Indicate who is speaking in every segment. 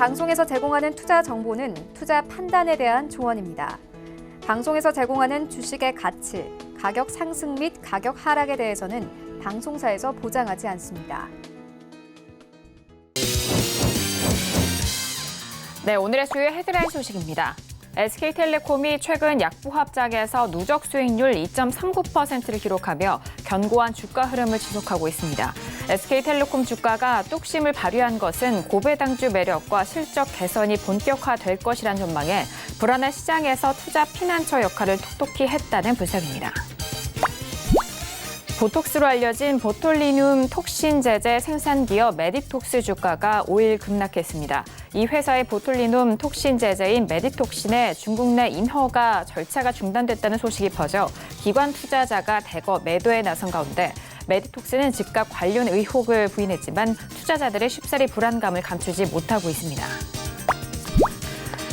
Speaker 1: 방송에서 제공하는 투자 정보는 투자 판단에 대한 조언입니다. 방송에서 제공하는 주식의 가치, 가격 상승 및 가격 하락에 대해서는 방송사에서 보장하지 않습니다.
Speaker 2: 네, 오늘의 주요 헤드라인 소식입니다. SK텔레콤이 최근 약보합작에서 누적 수익률 2.39%를 기록하며 견고한 주가 흐름을 지속하고 있습니다. SK텔레콤 주가가 뚝심을 발휘한 것은 고배당주 매력과 실적 개선이 본격화될 것이란 전망에 불안한 시장에서 투자 피난처 역할을 톡톡히 했다는 분석입니다. 보톡스로 알려진 보톨리눔 톡신 제제 생산 기업 메디톡스 주가가 5일 급락했습니다. 이 회사의 보톨리눔 톡신 제제인 메디톡신의 중국 내 인허가 절차가 중단됐다는 소식이 퍼져 기관 투자자가 대거 매도에 나선 가운데 메디톡스는 즉각 관련 의혹을 부인했지만 투자자들의 쉽사리 불안감을 감추지 못하고 있습니다.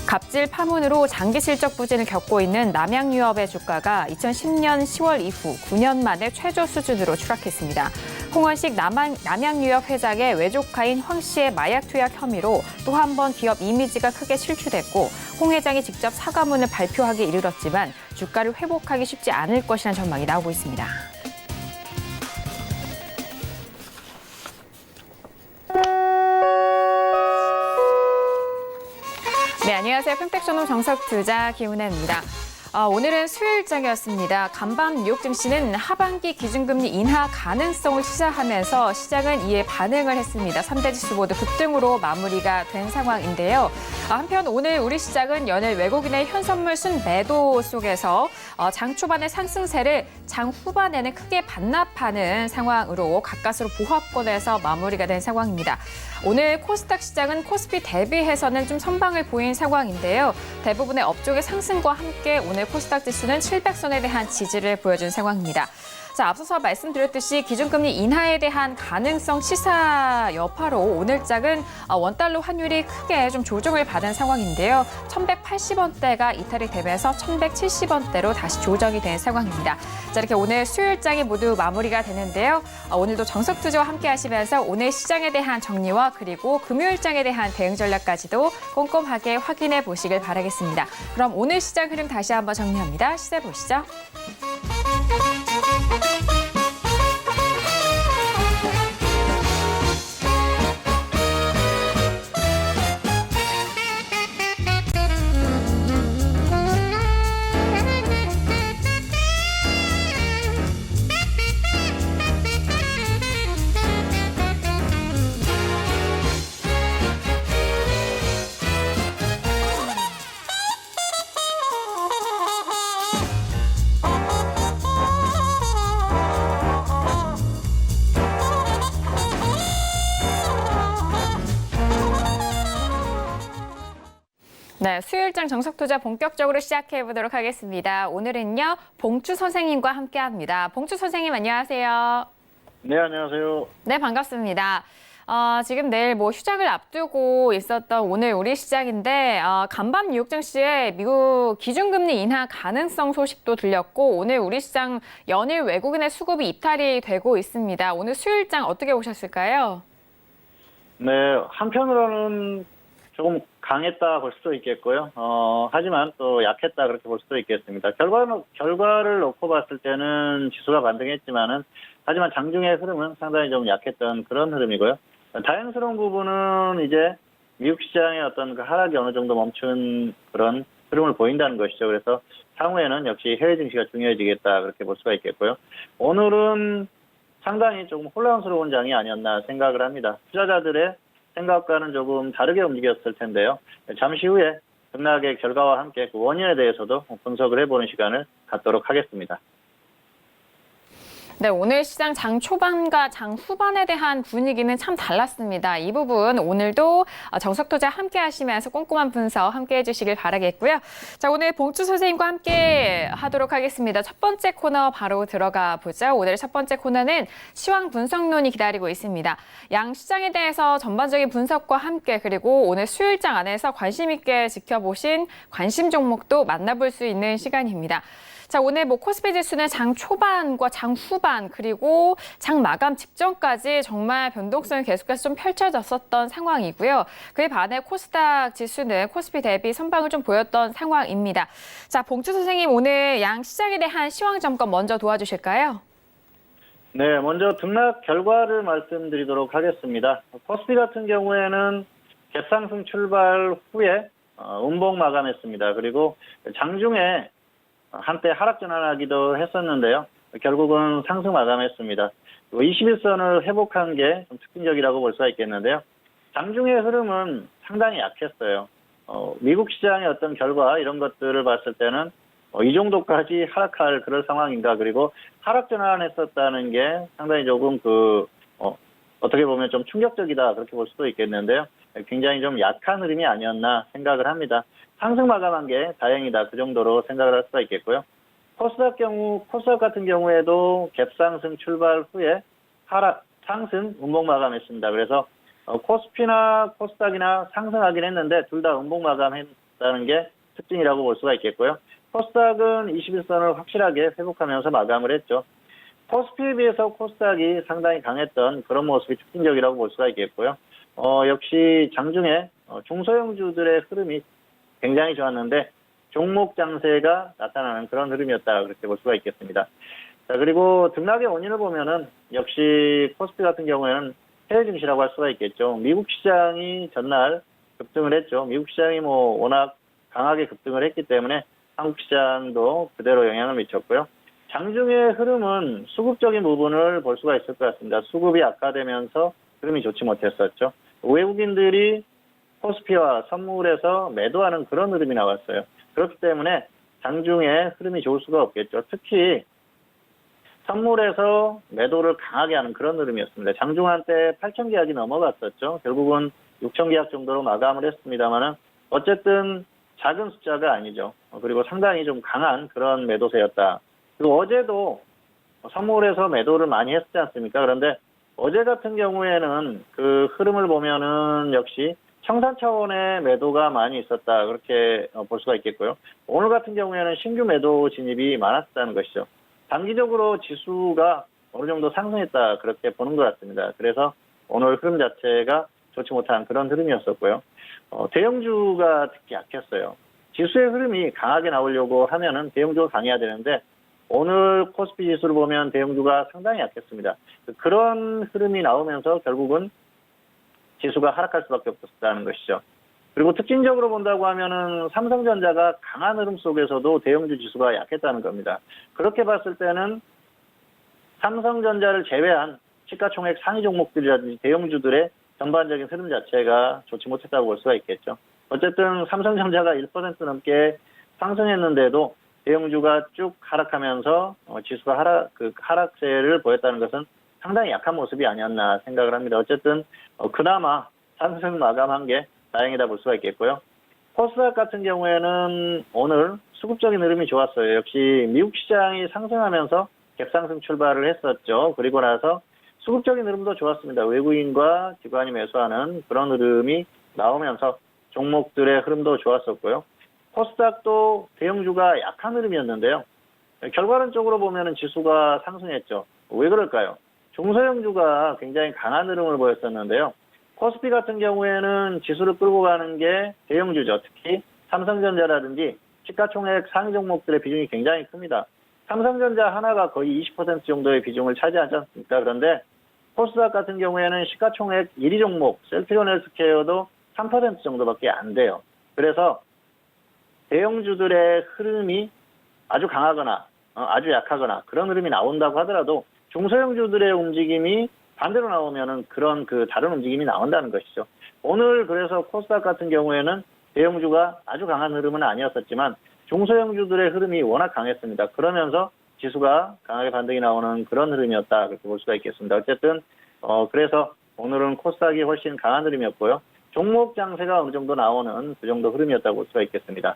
Speaker 2: 갑질 파문으로 장기 실적 부진을 겪고 있는 남양유업의 주가가 2010년 10월 이후 9년 만에 최저 수준으로 추락했습니다. 홍원식 남양유업 회장의 외조카인 황 씨의 마약 투약 혐의로 또 한 번 기업 이미지가 크게 실추됐고 홍 회장이 직접 사과문을 발표하기 이르렀지만 주가를 회복하기 쉽지 않을 것이라는 전망이 나오고 있습니다. 네, 안녕하세요. 평택저널 정석투자 김은혜입니다. 오늘은 수요일장이었습니다. 간밤 뉴욕 증시는 하반기 기준금리 인하 가능성을 시사하면서 시장은 이에 반응을 했습니다. 3대 지수 모두 급등으로 마무리가 된 상황인데요. 한편 오늘 우리 시장은 연일 외국인의 현선물 순매도 속에서 장 초반의 상승세를 장 후반에는 크게 반납하는 상황으로 가까스로 보합권에서 마무리가 된 상황입니다. 오늘 코스닥 시장은 코스피 대비해서는 좀 선방을 보인 상황인데요. 대부분의 업종의 상승과 함께 오늘 코스닥 지수는 700선에 대한 지지를 보여준 상황입니다. 자, 앞서서 말씀드렸듯이 기준금리 인하에 대한 가능성 시사 여파로 오늘장은 원달러 환율이 크게 좀 조정을 받은 상황인데요. 1180원대가 이탈이 되면서 1170원대로 다시 조정이 된 상황입니다. 자, 이렇게 오늘 수요일장이 모두 마무리가 되는데요. 오늘도 정석투자와 함께 하시면서 오늘 시장에 대한 정리와 그리고 금요일장에 대한 대응 전략까지도 꼼꼼하게 확인해 보시길 바라겠습니다. 그럼 오늘 시장 흐름 다시 한번 정리합니다. 시세 보시죠. 네, 수요일장 정석투자 본격적으로 시작해보도록 하겠습니다. 오늘은요, 봉추 선생님과 함께합니다. 봉추 선생님 안녕하세요.
Speaker 3: 네, 안녕하세요.
Speaker 2: 네, 반갑습니다. 지금 내일 휴장을 앞두고 있었던 오늘 우리 시장인데 간밤 뉴욕 증시에 미국 기준금리 인하 가능성 소식도 들렸고 오늘 우리 시장 연일 외국인의 수급이 이탈이 되고 있습니다. 오늘 수요일장 어떻게 보셨을까요?
Speaker 3: 네, 한편으로는 조금 강했다 볼 수도 있겠고요. 하지만 또 약했다 그렇게 볼 수도 있겠습니다. 결과를 놓고 봤을 때는 지수가 반등했지만은 하지만 장중의 흐름은 상당히 좀 약했던 그런 흐름이고요. 다행스러운 부분은 이제 미국 시장의 어떤 그 하락이 어느 정도 멈춘 그런 흐름을 보인다는 것이죠. 그래서 향후에는 역시 해외 증시가 중요해지겠다 그렇게 볼 수가 있겠고요. 오늘은 상당히 조금 혼란스러운 장이 아니었나 생각을 합니다. 투자자들의 생각과는 조금 다르게 움직였을 텐데요. 잠시 후에 급락의 결과와 함께 그 원인에 대해서도 분석을 해보는 시간을 갖도록 하겠습니다.
Speaker 2: 네, 오늘 시장 장 초반과 장 후반에 대한 분위기는 참 달랐습니다. 이 부분 오늘도 정석투자 함께 하시면서 꼼꼼한 분석 함께 해주시길 바라겠고요. 자, 오늘 봉추 선생님과 함께 하도록 하겠습니다. 첫 번째 코너 바로 들어가 보죠. 오늘 첫 번째 코너는 시황 분석론이 기다리고 있습니다. 양 시장에 대해서 전반적인 분석과 함께 그리고 오늘 수요일장 안에서 관심 있게 지켜보신 관심 종목도 만나볼 수 있는 시간입니다. 자, 오늘 뭐 코스피 지수는 장 초반과 장 후반 그리고 장 마감 직전까지 정말 변동성이 계속해서 좀 펼쳐졌었던 상황이고요. 그에 반해 코스닥 지수는 코스피 대비 선방을 좀 보였던 상황입니다. 자, 봉주 선생님 오늘 양 시장에 대한 시황 점검 먼저 도와주실까요?
Speaker 3: 네, 먼저 등락 결과를 말씀드리도록 하겠습니다. 코스피 같은 경우에는 갭상승 출발 후에 음봉 마감했습니다. 그리고 장중에 한때 하락 전환하기도 했었는데요. 결국은 상승 마감했습니다. 21선을 회복한 게 좀 특징적이라고 볼 수가 있겠는데요. 장중의 흐름은 상당히 약했어요. 미국 시장의 어떤 결과 이런 것들을 봤을 때는 이 정도까지 하락할 그럴 상황인가, 그리고 하락 전환했었다는 게 상당히 조금 어떻게 보면 좀 충격적이다 그렇게 볼 수도 있겠는데요. 굉장히 좀 약한 흐름이 아니었나 생각을 합니다. 상승 마감한 게 다행이다 그 정도로 생각을 할 수가 있겠고요. 코스닥 같은 경우에도 갭상승 출발 후에 상승 음봉 마감했습니다. 그래서 코스피나 코스닥이나 상승하긴 했는데 둘 다 음봉 마감했다는 게 특징이라고 볼 수가 있겠고요. 코스닥은 21선을 확실하게 회복하면서 마감을 했죠. 코스피에 비해서 코스닥이 상당히 강했던 그런 모습이 특징적이라고 볼 수가 있겠고요. 역시 장중에 중소형주들의 흐름이 굉장히 좋았는데 종목 장세가 나타나는 그런 흐름이었다 그렇게 볼 수가 있겠습니다. 자, 그리고 등락의 원인을 보면은 역시 코스피 같은 경우에는 해외 증시라고 할 수가 있겠죠. 미국 시장이 전날 급등을 했죠. 미국 시장이 워낙 강하게 급등을 했기 때문에 한국 시장도 그대로 영향을 미쳤고요. 장중의 흐름은 수급적인 부분을 볼 수가 있을 것 같습니다. 수급이 악화되면서 흐름이 좋지 못했었죠. 외국인들이 코스피와 선물에서 매도하는 그런 흐름이 나왔어요. 그렇기 때문에 장중에 흐름이 좋을 수가 없겠죠. 특히 선물에서 매도를 강하게 하는 그런 흐름이었습니다. 장중 한때 8천 계약이 넘어갔었죠. 결국은 6천 계약 정도로 마감을 했습니다만은 어쨌든 작은 숫자가 아니죠. 그리고 상당히 좀 강한 그런 매도세였다. 그리고 어제도 선물에서 매도를 많이 했지 않습니까? 그런데 어제 같은 경우에는 그 흐름을 보면은 역시 청산 차원의 매도가 많이 있었다. 그렇게 볼 수가 있겠고요. 오늘 같은 경우에는 신규 매도 진입이 많았다는 것이죠. 단기적으로 지수가 어느 정도 상승했다. 그렇게 보는 것 같습니다. 그래서 오늘 흐름 자체가 좋지 못한 그런 흐름이었었고요. 대형주가 특히 약했어요. 지수의 흐름이 강하게 나오려고 하면은 대형주가 강해야 되는데 오늘 코스피 지수를 보면 대형주가 상당히 약했습니다. 그런 흐름이 나오면서 결국은 지수가 하락할 수밖에 없었다는 것이죠. 그리고 특징적으로 본다고 하면은 삼성전자가 강한 흐름 속에서도 대형주 지수가 약했다는 겁니다. 그렇게 봤을 때는 삼성전자를 제외한 시가총액 상위 종목들이라든지 대형주들의 전반적인 흐름 자체가 좋지 못했다고 볼 수가 있겠죠. 어쨌든 삼성전자가 1% 넘게 상승했는데도 대형주가 쭉 하락하면서 지수가 하락세를 보였다는 것은 상당히 약한 모습이 아니었나 생각을 합니다. 어쨌든 그나마 상승 마감한 게 다행이다 볼 수가 있겠고요. 코스닥 같은 경우에는 오늘 수급적인 흐름이 좋았어요. 역시 미국 시장이 상승하면서 갭상승 출발을 했었죠. 그리고 나서 수급적인 흐름도 좋았습니다. 외국인과 기관이 매수하는 그런 흐름이 나오면서 종목들의 흐름도 좋았었고요. 코스닥도 대형주가 약한 흐름이었는데요. 결과론적으로 보면은 지수가 상승했죠. 왜 그럴까요? 중소형주가 굉장히 강한 흐름을 보였었는데요. 코스피 같은 경우에는 지수를 끌고 가는 게 대형주죠. 특히 삼성전자라든지 시가총액 상위 종목들의 비중이 굉장히 큽니다. 삼성전자 하나가 거의 20% 정도의 비중을 차지하지 않습니까? 그런데 코스닥 같은 경우에는 시가총액 1위 종목 셀트리온 헬스케어도 3% 정도밖에 안 돼요. 그래서 대형주들의 흐름이 아주 강하거나 아주 약하거나 그런 흐름이 나온다고 하더라도 중소형주들의 움직임이 반대로 나오면은 그런 다른 움직임이 나온다는 것이죠. 오늘 그래서 코스닥 같은 경우에는 대형주가 아주 강한 흐름은 아니었었지만 중소형주들의 흐름이 워낙 강했습니다. 그러면서 지수가 강하게 반등이 나오는 그런 흐름이었다 그렇게 볼 수가 있겠습니다. 어쨌든 그래서 오늘은 코스닥이 훨씬 강한 흐름이었고요. 종목 장세가 어느 정도 나오는 그 정도 흐름이었다고 볼 수가 있겠습니다.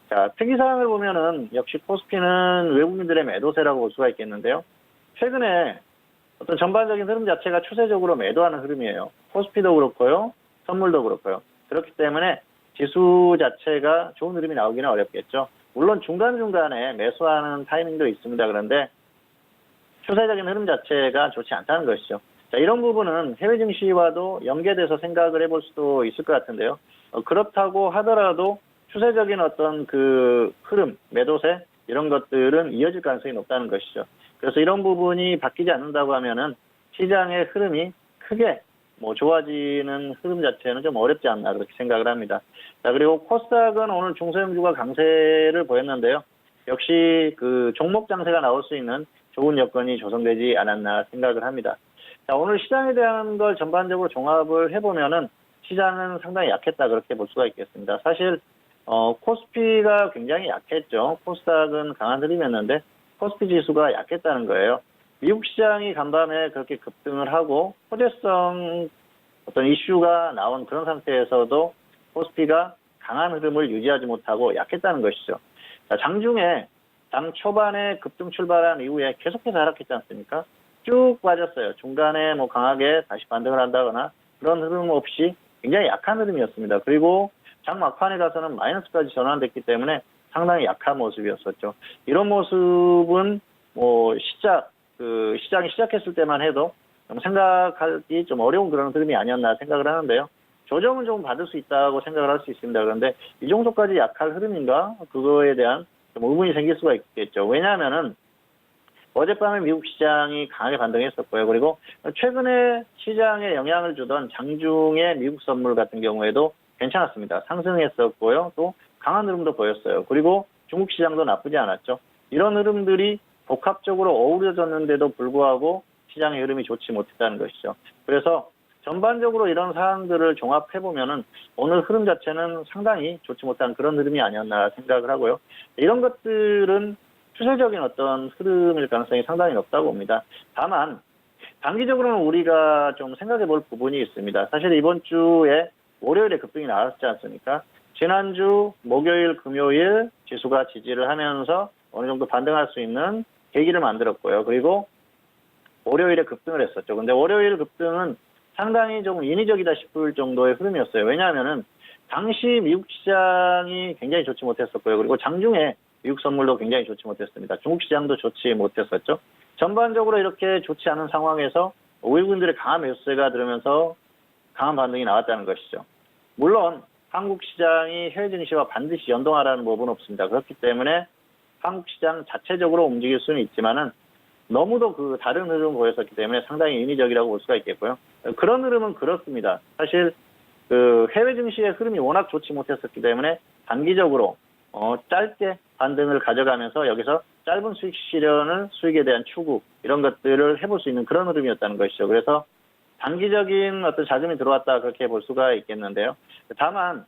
Speaker 3: 자, 특이사항을 보면은 역시 코스피는 외국인들의 매도세라고 볼 수가 있겠는데요. 최근에 어떤 전반적인 흐름 자체가 추세적으로 매도하는 흐름이에요. 코스피도 그렇고요. 선물도 그렇고요. 그렇기 때문에 지수 자체가 좋은 흐름이 나오기는 어렵겠죠. 물론 중간중간에 매수하는 타이밍도 있습니다. 그런데 추세적인 흐름 자체가 좋지 않다는 것이죠. 자, 이런 부분은 해외 증시와도 연계돼서 생각을 해볼 수도 있을 것 같은데요. 그렇다고 하더라도 추세적인 어떤 그 흐름, 매도세 이런 것들은 이어질 가능성이 높다는 것이죠. 그래서 이런 부분이 바뀌지 않는다고 하면은 시장의 흐름이 크게 좋아지는 흐름 자체는 좀 어렵지 않나 그렇게 생각을 합니다. 자, 그리고 코스닥은 오늘 중소형주가 강세를 보였는데요. 역시 그 종목 장세가 나올 수 있는 좋은 여건이 조성되지 않았나 생각을 합니다. 자, 오늘 시장에 대한 걸 전반적으로 종합을 해보면은 시장은 상당히 약했다 그렇게 볼 수가 있겠습니다. 사실 코스피가 굉장히 약했죠. 코스닥은 강한 흐름이었는데 코스피 지수가 약했다는 거예요. 미국 시장이 간밤에 그렇게 급등을 하고 호재성 어떤 이슈가 나온 그런 상태에서도 코스피가 강한 흐름을 유지하지 못하고 약했다는 것이죠. 자, 장중에 장 초반에 급등 출발한 이후에 계속해서 하락했지 않습니까? 쭉 빠졌어요. 중간에 강하게 다시 반등을 한다거나 그런 흐름 없이 굉장히 약한 흐름이었습니다. 그리고 장 막판에 가서는 마이너스까지 전환됐기 때문에 상당히 약한 모습이었었죠. 이런 모습은 시장이 시작했을 때만 해도 좀 생각하기 좀 어려운 그런 흐름이 아니었나 생각을 하는데요. 조정은 좀 받을 수 있다고 생각을 할 수 있습니다. 그런데 이 정도까지 약할 흐름인가? 그거에 대한 좀 의문이 생길 수가 있겠죠. 왜냐하면은 어젯밤에 미국 시장이 강하게 반등했었고요. 그리고 최근에 시장에 영향을 주던 장중의 미국 선물 같은 경우에도 괜찮았습니다. 상승했었고요. 또 강한 흐름도 보였어요. 그리고 중국 시장도 나쁘지 않았죠. 이런 흐름들이 복합적으로 어우러졌는데도 불구하고 시장의 흐름이 좋지 못했다는 것이죠. 그래서 전반적으로 이런 사항들을 종합해보면은 오늘 흐름 자체는 상당히 좋지 못한 그런 흐름이 아니었나 생각을 하고요. 이런 것들은 추세적인 어떤 흐름일 가능성이 상당히 높다고 봅니다. 다만 단기적으로는 우리가 좀 생각해 볼 부분이 있습니다. 사실 이번 주에 월요일에 급등이 나왔지 않습니까? 지난주 목요일, 금요일 지수가 지지를 하면서 어느 정도 반등할 수 있는 계기를 만들었고요. 그리고 월요일에 급등을 했었죠. 근데 월요일 급등은 상당히 좀 인위적이다 싶을 정도의 흐름이었어요. 왜냐하면은 당시 미국 시장이 굉장히 좋지 못했었고요. 그리고 장중에 미국 선물도 굉장히 좋지 못했습니다. 중국 시장도 좋지 못했었죠. 전반적으로 이렇게 좋지 않은 상황에서 외국인들의 강한 매수세가 들으면서 강한 반등이 나왔다는 것이죠. 물론 한국 시장이 해외 증시와 반드시 연동하라는 법은 없습니다. 그렇기 때문에 한국 시장 자체적으로 움직일 수는 있지만은 너무도 그 다른 흐름을 보였었기 때문에 상당히 인위적이라고 볼 수가 있겠고요. 그런 흐름은 그렇습니다. 사실 그 해외 증시의 흐름이 워낙 좋지 못했었기 때문에 단기적으로 짧게 반등을 가져가면서 여기서 짧은 수익 실현을 수익에 대한 추구 이런 것들을 해볼 수 있는 그런 흐름이었다는 것이죠. 그래서 단기적인 어떤 자금이 들어왔다 그렇게 볼 수가 있겠는데요. 다만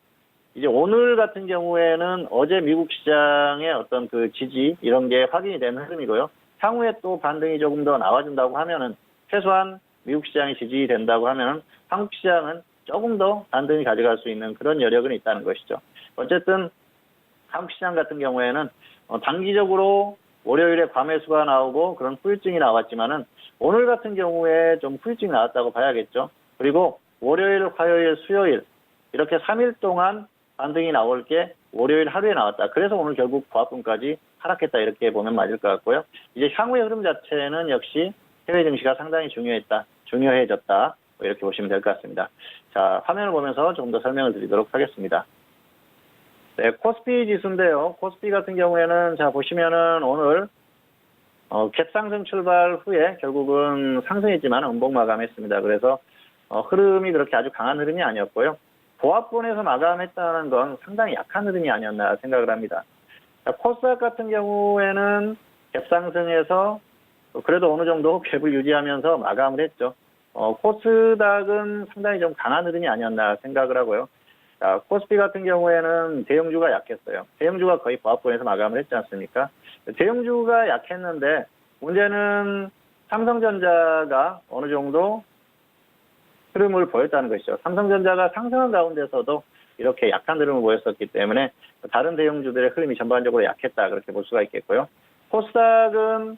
Speaker 3: 이제 오늘 같은 경우에는 어제 미국 시장의 어떤 그 지지 이런 게 확인이 되는 흐름이고요. 향후에 또 반등이 조금 더 나와준다고 하면은 최소한 미국 시장이 지지된다고 하면은 한국 시장은 조금 더 반등이 가져갈 수 있는 그런 여력은 있다는 것이죠. 어쨌든 한국 시장 같은 경우에는 단기적으로 월요일에 과매수가 나오고 그런 후유증이 나왔지만은 오늘 같은 경우에 좀 후유증이 나왔다고 봐야겠죠. 그리고 월요일, 화요일, 수요일 이렇게 3일 동안 반등이 나올 게 월요일 하루에 나왔다. 그래서 오늘 결국 고압분까지 하락했다 이렇게 보면 맞을 것 같고요. 이제 향후의 흐름 자체는 역시 해외 증시가 상당히 중요해졌다. 이렇게 보시면 될 것 같습니다. 자, 화면을 보면서 조금 더 설명을 드리도록 하겠습니다. 네, 코스피 지수인데요. 코스피 같은 경우에는 자 보시면은 오늘 갭 상승 출발 후에 결국은 상승했지만 음봉 마감했습니다. 그래서 흐름이 그렇게 아주 강한 흐름이 아니었고요. 보합권에서 마감했다는 건 상당히 약한 흐름이 아니었나 생각을 합니다. 자, 코스닥 같은 경우에는 갭 상승해서 그래도 어느 정도 갭을 유지하면서 마감을 했죠. 코스닥은 상당히 좀 강한 흐름이 아니었나 생각을 하고요. 자, 코스피 같은 경우에는 대형주가 약했어요. 대형주가 거의 보합권에서 마감을 했지 않습니까? 대형주가 약했는데 문제는 삼성전자가 어느 정도 흐름을 보였다는 것이죠. 삼성전자가 상승한 가운데서도 이렇게 약한 흐름을 보였었기 때문에 다른 대형주들의 흐름이 전반적으로 약했다 그렇게 볼 수가 있겠고요. 코스닥은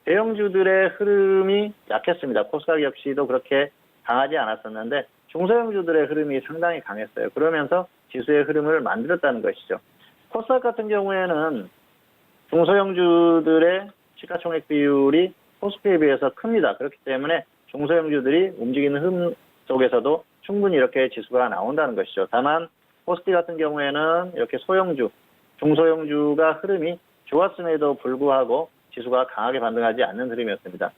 Speaker 3: 대형주들의 흐름이 약했습니다. 코스닥 역시도 그렇게 강하지 않았었는데 중소형주들의 흐름이 상당히 강했어요. 그러면서 지수의 흐름을 만들었다는 것이죠. 코스닥 같은 경우에는 중소형주들의 시가총액 비율이 코스피에 비해서 큽니다. 그렇기 때문에 중소형주들이 움직이는 흐름 속에서도 충분히 이렇게 지수가 나온다는 것이죠. 다만 코스피 같은 경우에는 이렇게 소형주, 중소형주가 흐름이 좋았음에도 불구하고 지수가 강하게 반등하지 않는 흐름이었습니다.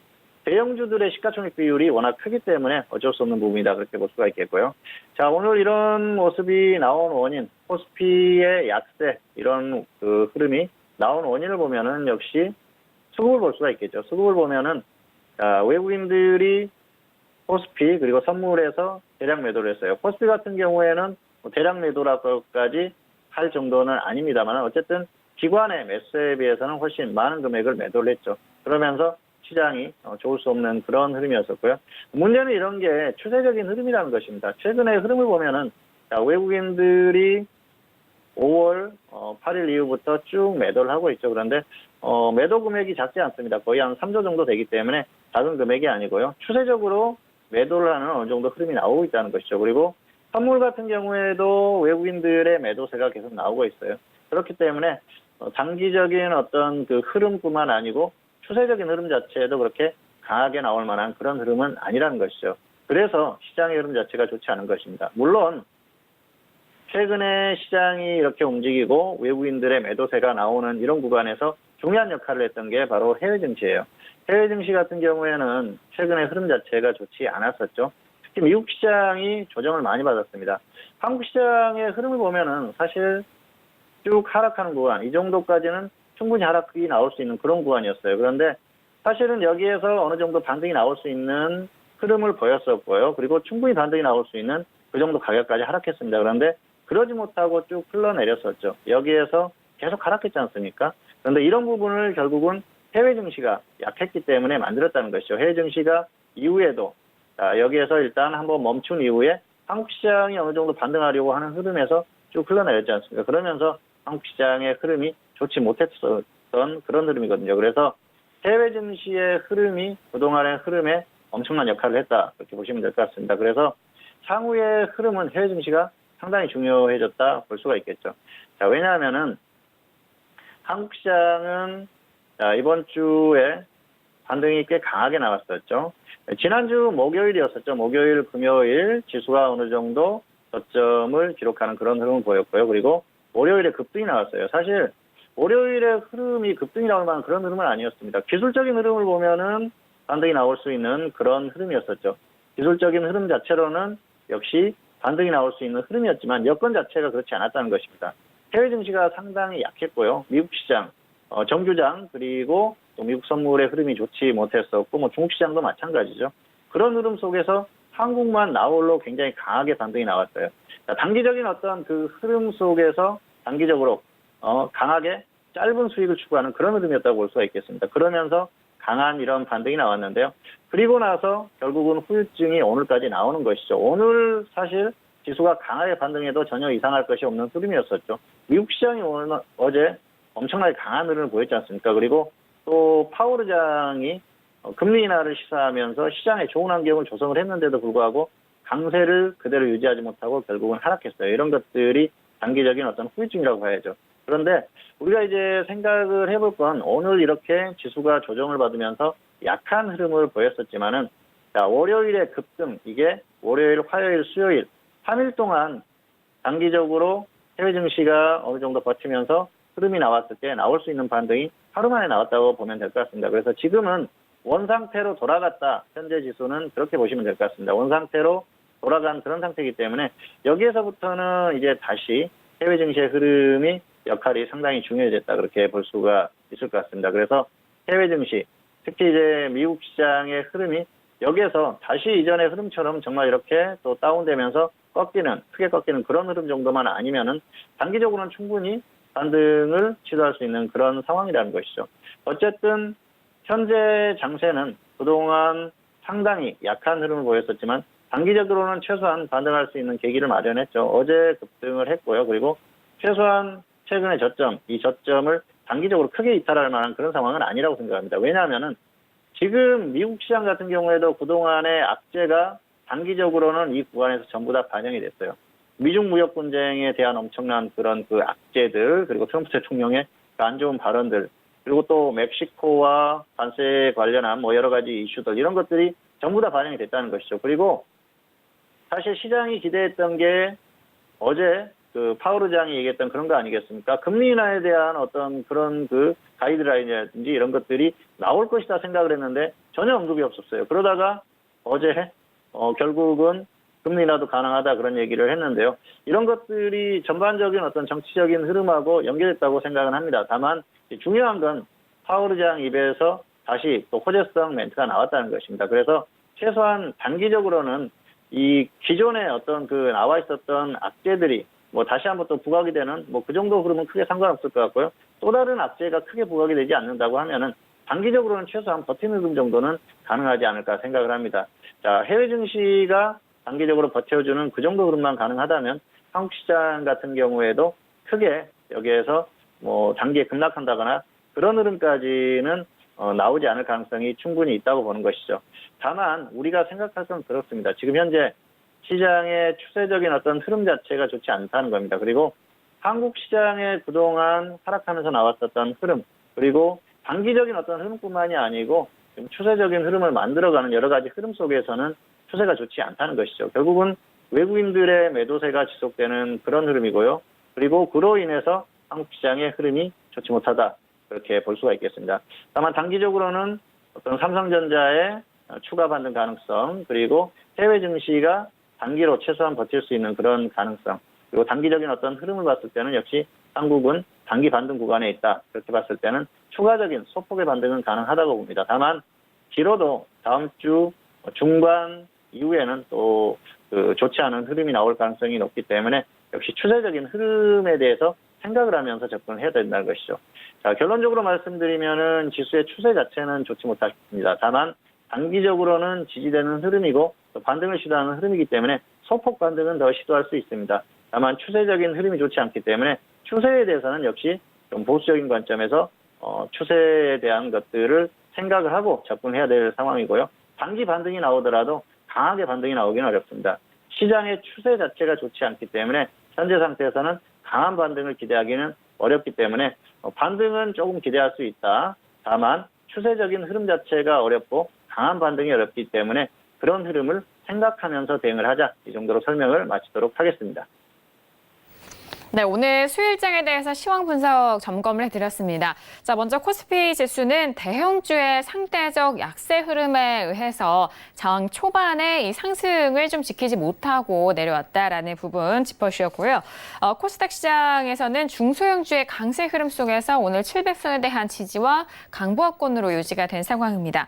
Speaker 3: 대형주들의 시가총액 비율이 워낙 크기 때문에 어쩔 수 없는 부분이다 그렇게 볼 수가 있겠고요. 자, 오늘 이런 모습이 나온 원인, 코스피의 약세 이런 그 흐름이 나온 원인을 보면은 역시 수급을 볼 수가 있겠죠. 수급을 보면은 외국인들이 코스피 그리고 선물에서 대량 매도를 했어요. 코스피 같은 경우에는 뭐 대량 매도라고까지 할 정도는 아닙니다만 어쨌든 기관의 매수에 비해서는 훨씬 많은 금액을 매도를 했죠. 그러면서 시장이 좋을 수 없는 그런 흐름이었었고요. 문제는 이런 게 추세적인 흐름이라는 것입니다. 최근의 흐름을 보면은 외국인들이 5월 8일 이후부터 쭉 매도를 하고 있죠. 그런데 매도 금액이 작지 않습니다. 거의 한 3조 정도 되기 때문에 작은 금액이 아니고요. 추세적으로 매도를 하는 어느 정도 흐름이 나오고 있다는 것이죠. 그리고 선물 같은 경우에도 외국인들의 매도세가 계속 나오고 있어요. 그렇기 때문에 단기적인 어떤 그 흐름뿐만 아니고 추세적인 흐름 자체에도 그렇게 강하게 나올 만한 그런 흐름은 아니라는 것이죠. 그래서 시장의 흐름 자체가 좋지 않은 것입니다. 물론 최근에 시장이 이렇게 움직이고 외국인들의 매도세가 나오는 이런 구간에서 중요한 역할을 했던 게 바로 해외 증시예요. 해외 증시 같은 경우에는 최근에 흐름 자체가 좋지 않았었죠. 특히 미국 시장이 조정을 많이 받았습니다. 한국 시장의 흐름을 보면은 사실 쭉 하락하는 구간, 이 정도까지는 충분히 하락이 나올 수 있는 그런 구간이었어요. 그런데 사실은 여기에서 어느 정도 반등이 나올 수 있는 흐름을 보였었고요. 그리고 충분히 반등이 나올 수 있는 그 정도 가격까지 하락했습니다. 그런데 그러지 못하고 쭉 흘러내렸었죠. 여기에서 계속 하락했지 않습니까? 그런데 이런 부분을 결국은 해외 증시가 약했기 때문에 만들었다는 것이죠. 해외 증시가 이후에도 여기에서 일단 한번 멈춘 이후에 한국 시장이 어느 정도 반등하려고 하는 흐름에서 쭉 흘러내렸지 않습니까? 그러면서 한국 시장의 흐름이 좋지 못했던 그런 흐름이거든요. 그래서 해외 증시의 흐름이 그동안의 흐름에 엄청난 역할을 했다. 그렇게 보시면 될 것 같습니다. 그래서 향후의 흐름은 해외 증시가 상당히 중요해졌다 볼 수가 있겠죠. 자, 왜냐하면은 한국 시장은 이번 주에 반등이 꽤 강하게 나왔었죠. 지난주 목요일이었었죠. 목요일, 금요일 지수가 어느 정도 저점을 기록하는 그런 흐름을 보였고요. 그리고 월요일에 급등이 나왔어요. 사실 월요일에 흐름이 급등이 나올 만한 그런 흐름은 아니었습니다. 기술적인 흐름을 보면은 반등이 나올 수 있는 그런 흐름이었었죠. 기술적인 흐름 자체로는 역시 반등이 나올 수 있는 흐름이었지만 여건 자체가 그렇지 않았다는 것입니다. 해외 증시가 상당히 약했고요. 미국 시장, 정규장 그리고 또 미국 선물의 흐름이 좋지 못했었고 뭐 중국 시장도 마찬가지죠. 그런 흐름 속에서 한국만 나홀로 굉장히 강하게 반등이 나왔어요. 단기적인 어떤 그 흐름 속에서 단기적으로 강하게 짧은 수익을 추구하는 그런 흐름이었다고 볼 수가 있겠습니다. 그러면서 강한 이런 반등이 나왔는데요. 그리고 나서 결국은 후유증이 오늘까지 나오는 것이죠. 오늘 사실 지수가 강하게 반등해도 전혀 이상할 것이 없는 흐름이었었죠. 미국 시장이 어제 엄청나게 강한 흐름을 보였지 않습니까? 그리고 또 파월 의장이 금리 인하를 시사하면서 시장에 좋은 환경을 조성을 했는데도 불구하고 강세를 그대로 유지하지 못하고 결국은 하락했어요. 이런 것들이 단기적인 어떤 후유증이라고 봐야죠. 그런데 우리가 이제 생각을 해볼 건 오늘 이렇게 지수가 조정을 받으면서 약한 흐름을 보였었지만은 월요일의 급등, 이게 월요일, 화요일, 수요일 3일 동안 단기적으로 해외 증시가 어느 정도 버티면서 흐름이 나왔을 때 나올 수 있는 반등이 하루 만에 나왔다고 보면 될 것 같습니다. 그래서 지금은 원상태로 돌아갔다. 현재 지수는 그렇게 보시면 될 것 같습니다. 원상태로 돌아간 그런 상태이기 때문에 여기에서부터는 이제 다시 해외 증시의 흐름이 역할이 상당히 중요해졌다. 그렇게 볼 수가 있을 것 같습니다. 그래서 해외 증시, 특히 이제 미국 시장의 흐름이 여기에서 다시 이전의 흐름처럼 정말 이렇게 또 다운되면서 크게 꺾이는 그런 흐름 정도만 아니면은 단기적으로는 충분히 반등을 시도할 수 있는 그런 상황이라는 것이죠. 어쨌든 현재 장세는 그동안 상당히 약한 흐름을 보였었지만 단기적으로는 최소한 반등할 수 있는 계기를 마련했죠. 어제 급등을 했고요. 그리고 최소한 최근의 저점, 이 저점을 단기적으로 크게 이탈할 만한 그런 상황은 아니라고 생각합니다. 왜냐하면은 지금 미국 시장 같은 경우에도 그동안의 악재가 단기적으로는 이 구간에서 전부 다 반영이 됐어요. 미중 무역 분쟁에 대한 엄청난 그런 그 악재들, 그리고 트럼프 대통령의 그 안 좋은 발언들, 그리고 또 멕시코와 관세에 관련한 뭐 여러 가지 이슈들, 이런 것들이 전부 다 반영이 됐다는 것이죠. 그리고 사실 시장이 기대했던 게 어제 그 파월 의장이 얘기했던 그런 거 아니겠습니까? 금리 인하에 대한 어떤 그런 그 가이드라인이라든지 이런 것들이 나올 것이다 생각을 했는데 전혀 언급이 없었어요. 그러다가 어제 결국은 금리 인하도 가능하다 그런 얘기를 했는데요. 이런 것들이 전반적인 어떤 정치적인 흐름하고 연결했다고 생각은 합니다. 다만 중요한 건 파월 의장 입에서 다시 또 호재성 멘트가 나왔다는 것입니다. 그래서 최소한 단기적으로는 이 기존에 어떤 그 나와 있었던 악재들이 뭐 다시 한번 또 부각이 되는 뭐 그 정도 흐름은 크게 상관없을 것 같고요. 또 다른 악재가 크게 부각이 되지 않는다고 하면은 단기적으로는 최소한 버티는 흐름 정도는 가능하지 않을까 생각을 합니다. 자, 해외 증시가 단기적으로 버텨주는 그 정도 흐름만 가능하다면 한국 시장 같은 경우에도 크게 여기에서 뭐 단기에 급락한다거나 그런 흐름까지는 나오지 않을 가능성이 충분히 있다고 보는 것이죠. 다만 우리가 생각할 건 그렇습니다. 지금 현재 시장의 추세적인 어떤 흐름 자체가 좋지 않다는 겁니다. 그리고 한국 시장의 그동안 하락하면서 나왔었던 흐름, 그리고 단기적인 어떤 흐름뿐만이 아니고 좀 추세적인 흐름을 만들어가는 여러 가지 흐름 속에서는 추세가 좋지 않다는 것이죠. 결국은 외국인들의 매도세가 지속되는 그런 흐름이고요. 그리고 그로 인해서 한국 시장의 흐름이 좋지 못하다, 그렇게 볼 수가 있겠습니다. 다만 단기적으로는 어떤 삼성전자의 추가 반등 가능성, 그리고 해외 증시가 단기로 최소한 버틸 수 있는 그런 가능성, 그리고 단기적인 어떤 흐름을 봤을 때는 역시 한국은 단기 반등 구간에 있다, 그렇게 봤을 때는 추가적인 소폭의 반등은 가능하다고 봅니다. 다만 길어도 다음 주 중반 이후에는 또 그 좋지 않은 흐름이 나올 가능성이 높기 때문에 역시 추세적인 흐름에 대해서 생각을 하면서 접근을 해야 된다는 것이죠. 자, 결론적으로 말씀드리면은 지수의 추세 자체는 좋지 못합니다. 다만 단기적으로는 지지되는 흐름이고 또 반등을 시도하는 흐름이기 때문에 소폭 반등은 더 시도할 수 있습니다. 다만 추세적인 흐름이 좋지 않기 때문에 추세에 대해서는 역시 좀 보수적인 관점에서 추세에 대한 것들을 생각을 하고 접근해야 될 상황이고요. 단기 반등이 나오더라도 강하게 반등이 나오기는 어렵습니다. 시장의 추세 자체가 좋지 않기 때문에 현재 상태에서는 강한 반등을 기대하기는 어렵기 때문에 반등은 조금 기대할 수 있다. 다만 추세적인 흐름 자체가 어렵고 강한 반등이 어렵기 때문에 그런 흐름을 생각하면서 대응을 하자. 이 정도로 설명을 마치도록 하겠습니다.
Speaker 2: 네, 오늘 수요일장에 대해서 시황 분석 점검을 해드렸습니다. 자, 먼저 코스피 지수는 대형주의 상대적 약세 흐름에 의해서 장 초반에 이 상승을 좀 지키지 못하고 내려왔다라는 부분 짚어주셨고요. 코스닥 시장에서는 중소형주의 강세 흐름 속에서 오늘 700선에 대한 지지와 강보합권으로 유지가 된 상황입니다.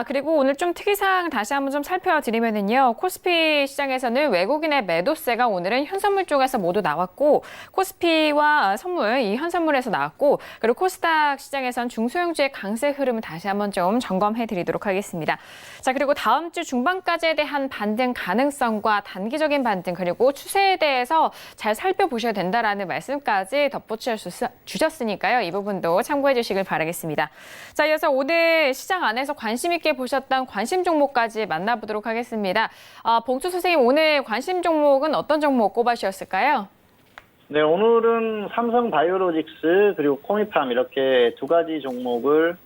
Speaker 2: 그리고 오늘 좀 특이사항 다시 한번 좀 살펴드리면은요. 코스피 시장에서는 외국인의 매도세가 오늘은 현선물 쪽에서 모두 나왔고, 코스피와 선물, 이 현선물에서 나왔고, 그리고 코스닥 시장에선 중소형주의 강세 흐름을 다시 한번 좀 점검해드리도록 하겠습니다. 자, 그리고 다음 주 중반까지에 대한 반등 가능성과 단기적인 반등, 그리고 추세에 대해서 잘 살펴보셔야 된다라는 말씀까지 덧붙여주셨으니까요. 이 부분도 참고해 주시길 바라겠습니다. 자, 이어서 오늘 시장 안에서 관심 있게 보셨던 관심 종목까지 만나보도록 하겠습니다. 봉투 선생님, 오늘 관심 종목은 어떤 종목 꼽아주셨을까요?
Speaker 3: 네, 오늘은 삼성바이오로직스 그리고 코미팜 이렇게 두 가지 종목을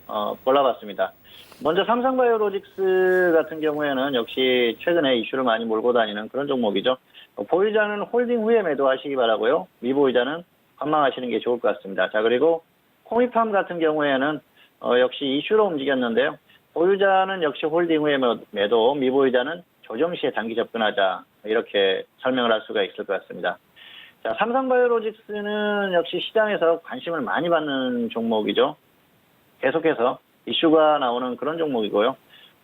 Speaker 3: 골라봤습니다. 먼저 삼성바이오로직스 같은 경우에는 역시 최근에 이슈를 많이 몰고 다니는 그런 종목이죠. 보유자는 홀딩 후에 매도하시기 바라고요. 미보유자는 관망하시는 게 좋을 것 같습니다. 자, 그리고 코미팜 같은 경우에는 역시 이슈로 움직였는데요. 보유자는 역시 홀딩 후에 매도, 미보유자는 조정 시에 단기 접근하자, 이렇게 설명을 할 수가 있을 것 같습니다. 자, 삼성바이오로직스는 역시 시장에서 관심을 많이 받는 종목이죠. 계속해서 이슈가 나오는 그런 종목이고요.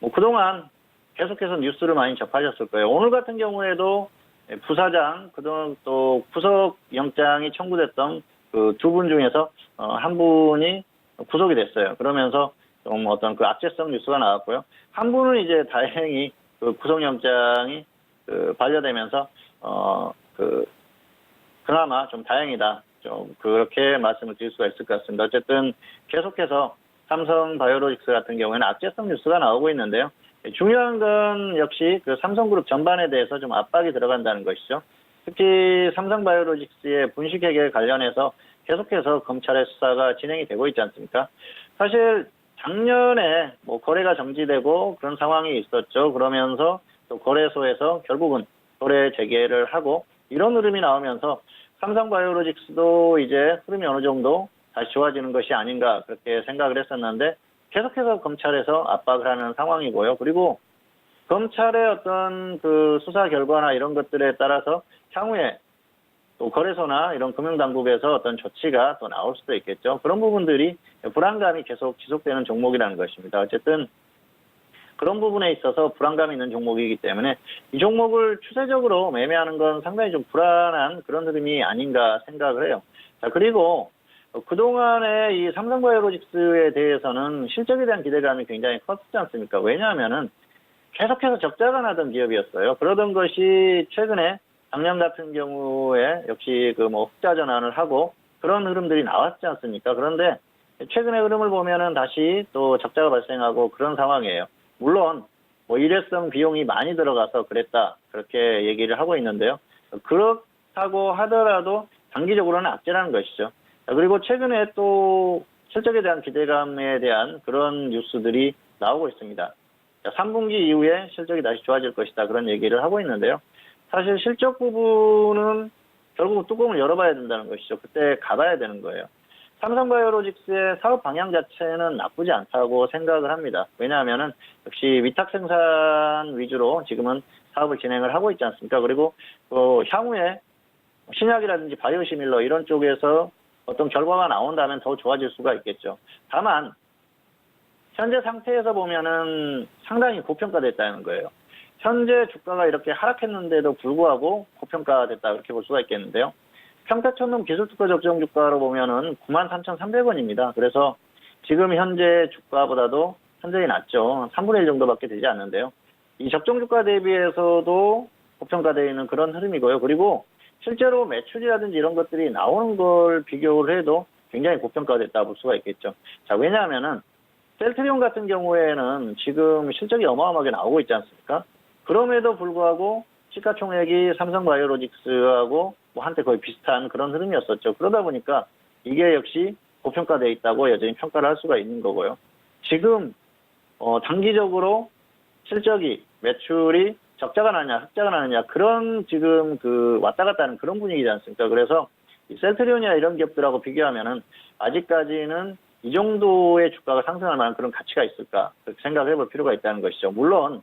Speaker 3: 뭐 그동안 계속해서 뉴스를 많이 접하셨을 거예요. 오늘 같은 경우에도 부사장, 그동안 또 구속 영장이 청구됐던 그 두 분 중에서 한 분이 구속이 됐어요. 그러면서 좀 어떤 그 악재성 뉴스가 나왔고요. 한 분은 이제 다행히 그 구속영장이 반려되면서 그나마 좀 다행이다. 좀 그렇게 말씀을 드릴 수가 있을 것 같습니다. 어쨌든 계속해서 삼성바이오로직스 같은 경우에는 악재성 뉴스가 나오고 있는데요. 중요한 건 역시 그 삼성그룹 전반에 대해서 좀 압박이 들어간다는 것이죠. 특히 삼성바이오로직스의 분식회계 관련해서 계속해서 검찰의 수사가 진행이 되고 있지 않습니까? 사실 작년에 뭐 거래가 정지되고 그런 상황이 있었죠. 그러면서 또 거래소에서 결국은 거래 재개를 하고 이런 흐름이 나오면서 삼성바이오로직스도 이제 흐름이 어느 정도 다시 좋아지는 것이 아닌가 그렇게 생각을 했었는데 계속해서 검찰에서 압박을 하는 상황이고요. 그리고 검찰의 어떤 그 수사 결과나 이런 것들에 따라서 향후에 또 거래소나 이런 금융당국에서 어떤 조치가 또 나올 수도 있겠죠. 그런 부분들이 불안감이 계속 지속되는 종목이라는 것입니다. 어쨌든 그런 부분에 있어서 불안감이 있는 종목이기 때문에 이 종목을 추세적으로 매매하는 건 상당히 좀 불안한 그런 흐름이 아닌가 생각을 해요. 자, 그리고 그동안에 이 삼성바이오로직스에 대해서는 실적에 대한 기대감이 굉장히 컸지 않습니까? 왜냐하면은 계속해서 적자가 나던 기업이었어요. 그러던 것이 최근에 작년 같은 경우에 역시 그 뭐 흑자 전환을 하고 그런 흐름들이 나왔지 않습니까? 그런데 최근의 흐름을 보면은 다시 또 적자가 발생하고 그런 상황이에요. 물론 뭐 일회성 비용이 많이 들어가서 그랬다 그렇게 얘기를 하고 있는데요. 그렇다고 하더라도 단기적으로는 악재라는 것이죠. 그리고 최근에 또 실적에 대한 기대감에 대한 그런 뉴스들이 나오고 있습니다. 3분기 이후에 실적이 다시 좋아질 것이다 그런 얘기를 하고 있는데요. 사실 실적 부분은 결국 뚜껑을 열어봐야 된다는 것이죠. 그때 가봐야 되는 거예요. 삼성바이오로직스의 사업 방향 자체는 나쁘지 않다고 생각을 합니다. 왜냐하면은 역시 위탁 생산 위주로 지금은 사업을 진행을 하고 있지 않습니까? 그리고 향후에 신약이라든지 바이오시밀러 이런 쪽에서 어떤 결과가 나온다면 더 좋아질 수가 있겠죠. 다만 현재 상태에서 보면은 상당히 고평가됐다는 거예요. 현재 주가가 이렇게 하락했는데도 불구하고 고평가됐다 그렇게 볼 수가 있겠는데요. 평타천동 기술특허 적정 주가로 보면은 93,300원입니다. 그래서 지금 현재 주가보다도 현저히 낮죠. 3분의 1 정도밖에 되지 않는데요. 이 적정 주가 대비해서도 고평가되어 있는 그런 흐름이고요. 그리고 실제로 매출이라든지 이런 것들이 나오는 걸 비교를 해도 굉장히 고평가됐다 볼 수가 있겠죠. 자, 왜냐하면은 셀트리온 같은 경우에는 지금 실적이 어마어마하게 나오고 있지 않습니까? 그럼에도 불구하고 시가총액이 삼성바이오로직스하고 뭐 한때 거의 비슷한 그런 흐름이었었죠. 그러다 보니까 이게 역시 고평가되어 있다고 여전히 평가를 할 수가 있는 거고요. 지금 단기적으로 실적이 매출이 적자가 나느냐 흑자가 나느냐 그런 지금 그 왔다 갔다 하는 그런 분위기지 않습니까? 그래서 이 셀트리온이나 이런 기업들하고 비교하면은 아직까지는 이 정도의 주가가 상승할 만한 그런 가치가 있을까 그렇게 생각을 해볼 필요가 있다는 것이죠. 물론